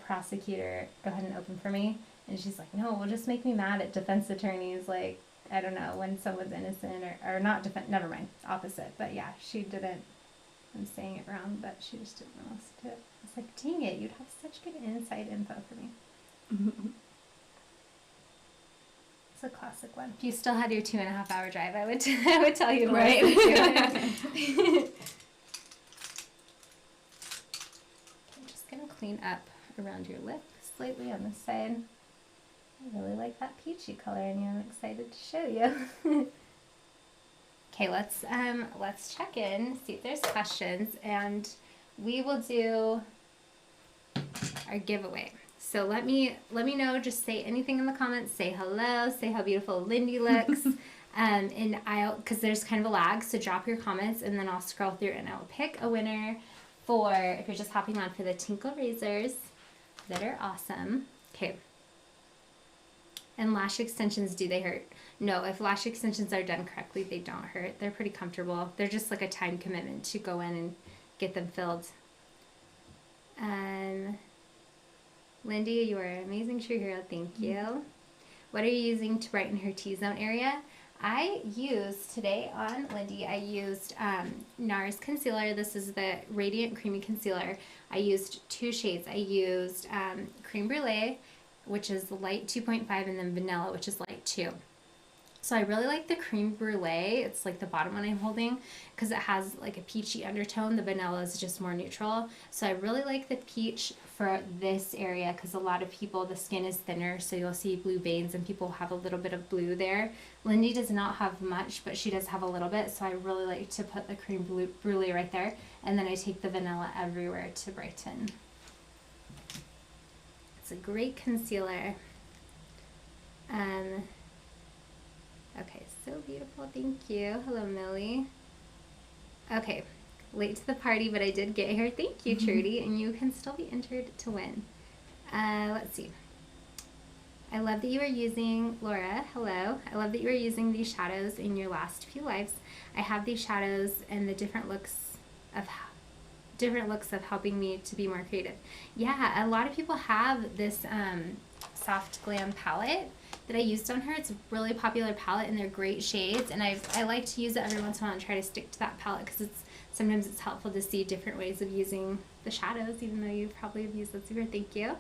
A: prosecutor. Go ahead and open for me. And she's like, no, it will just make me mad at defense attorneys. Like, I don't know, when someone's innocent or not never mind, opposite. But yeah, she didn't, I'm saying it wrong, but she just didn't listen to it. I was like, dang it, you'd have such good inside info for me. Mm-hmm. It's a classic one. If you still had your 2.5 hour drive, I would tell you to listen to it. I'm just going to clean up around your lip slightly on this side. I really like that peachy color in you. I'm excited to show you. Okay, let's check in, see if there's questions, and we will do our giveaway. So let me know. Just say anything in the comments. Say hello. Say how beautiful Lindy looks. And because there's kind of a lag, so drop your comments, and then I'll scroll through and I'll pick a winner for, if you're just hopping on, for the Tinkle razors that are awesome. Okay. And lash extensions, do they hurt? No, if lash extensions are done correctly, they don't hurt. They're pretty comfortable. They're just like a time commitment to go in and get them filled. Lindy, you are an amazing true hero. Thank you. What are you using to brighten her T-zone area? I used, today on Lindy, I used NARS concealer. This is the Radiant Creamy Concealer. I used 2 shades. I used Creme Brulee, which is light 2.5, and then vanilla, which is light 2. So I really like the Creme Brulee. It's like the bottom one I'm holding because it has like a peachy undertone. The vanilla is just more neutral. So I really like the peach for this area because a lot of people, the skin is thinner, so you'll see blue veins and people have a little bit of blue there. Lindy does not have much, but she does have a little bit, so I really like to put the Creme Brulee right there. And then I take the vanilla everywhere to brighten. It's a great concealer. Okay, so beautiful. Thank you. Hello, Millie. Okay, late to the party, but I did get here. Thank you, Trudy, and you can still be entered to win. Let's see. I love that you are using, Laura, hello. I love that you are using these shadows in your last few lives. I have these shadows and the different looks of helping me to be more creative. Yeah, a lot of people have this Soft Glam palette that I used on her. It's a really popular palette and they're great shades, and I like to use it every once in a while and try to stick to that palette because sometimes it's helpful to see different ways of using the shadows, even though you probably have used that super. Thank you.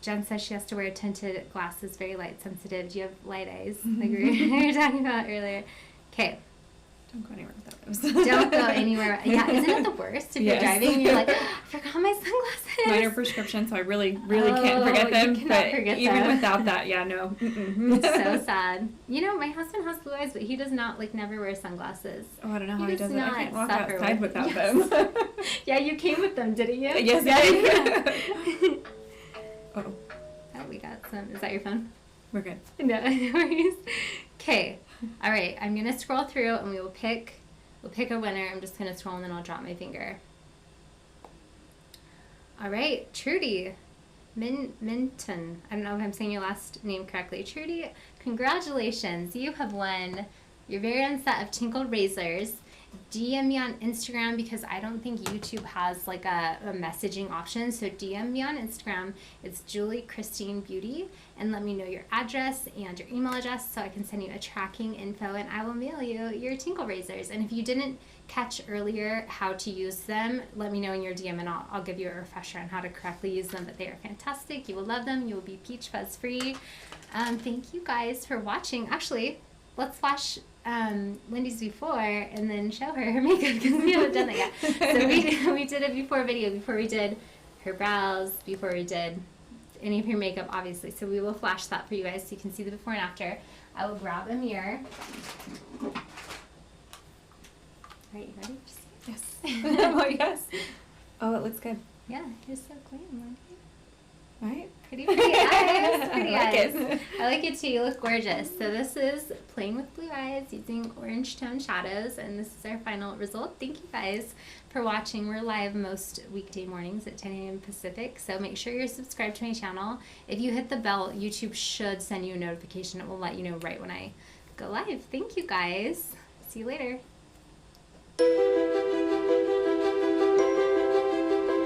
A: Jen says she has to wear tinted glasses, very light sensitive. Do you have light eyes, like we were talking about earlier? Okay.
B: Don't go anywhere without those.
A: Don't go anywhere. Yeah, isn't it the worst if you're driving and you're like, oh, I forgot my sunglasses?
B: Mine are prescription, so I really can't forget them.
A: You cannot forget
B: even
A: them.
B: Without that, yeah, no.
A: It's so sad. You know, my husband has blue eyes, but he does not never wear sunglasses.
B: Oh, I don't know how he does it. I can't walk outside without
A: them. Yeah, you came with them, didn't you?
B: Yes, I did. Uh-oh.
A: Oh, we got some. Is that your phone?
B: We're good.
A: No worries. Okay. All right, I'm going to scroll through and we'll pick a winner. I'm just going to scroll and then I'll drop my finger. All right, Trudy Minton. I don't know if I'm saying your last name correctly. Trudy, congratulations. You have won your very own set of Tinkled razors. DM me on Instagram because I don't think YouTube has like a messaging option. So DM me on Instagram. It's Julie Christine Beauty, and let me know your address and your email address so I can send you a tracking info, and I will mail you your tinkle razors. And if you didn't catch earlier how to use them, let me know in your DM and I'll give you a refresher on how to correctly use them. But they are fantastic. You will love them. You will be peach fuzz free. Thank you guys for watching. Actually, let's flash Lindy's before and then show her makeup because we haven't done that yet. So we did a before video before we did her brows, before we did any of her makeup, obviously. So we will flash that for you guys so you can see the before and after. I will grab a mirror. All right, you ready?
B: Yes. Oh, yes. Oh, it looks good.
A: Yeah, you're so glam.
B: Right?
A: Pretty eyes. Pretty
B: I like
A: eyes.
B: it.
A: I like it too. You look gorgeous. So this is Playing with Blue Eyes using orange tone shadows, and this is our final result. Thank you guys for watching. We're live most weekday mornings at 10 a.m. Pacific, so make sure you're subscribed to my channel. If you hit the bell, YouTube should send you a notification. It will let you know right when I go live. Thank you guys. See you later.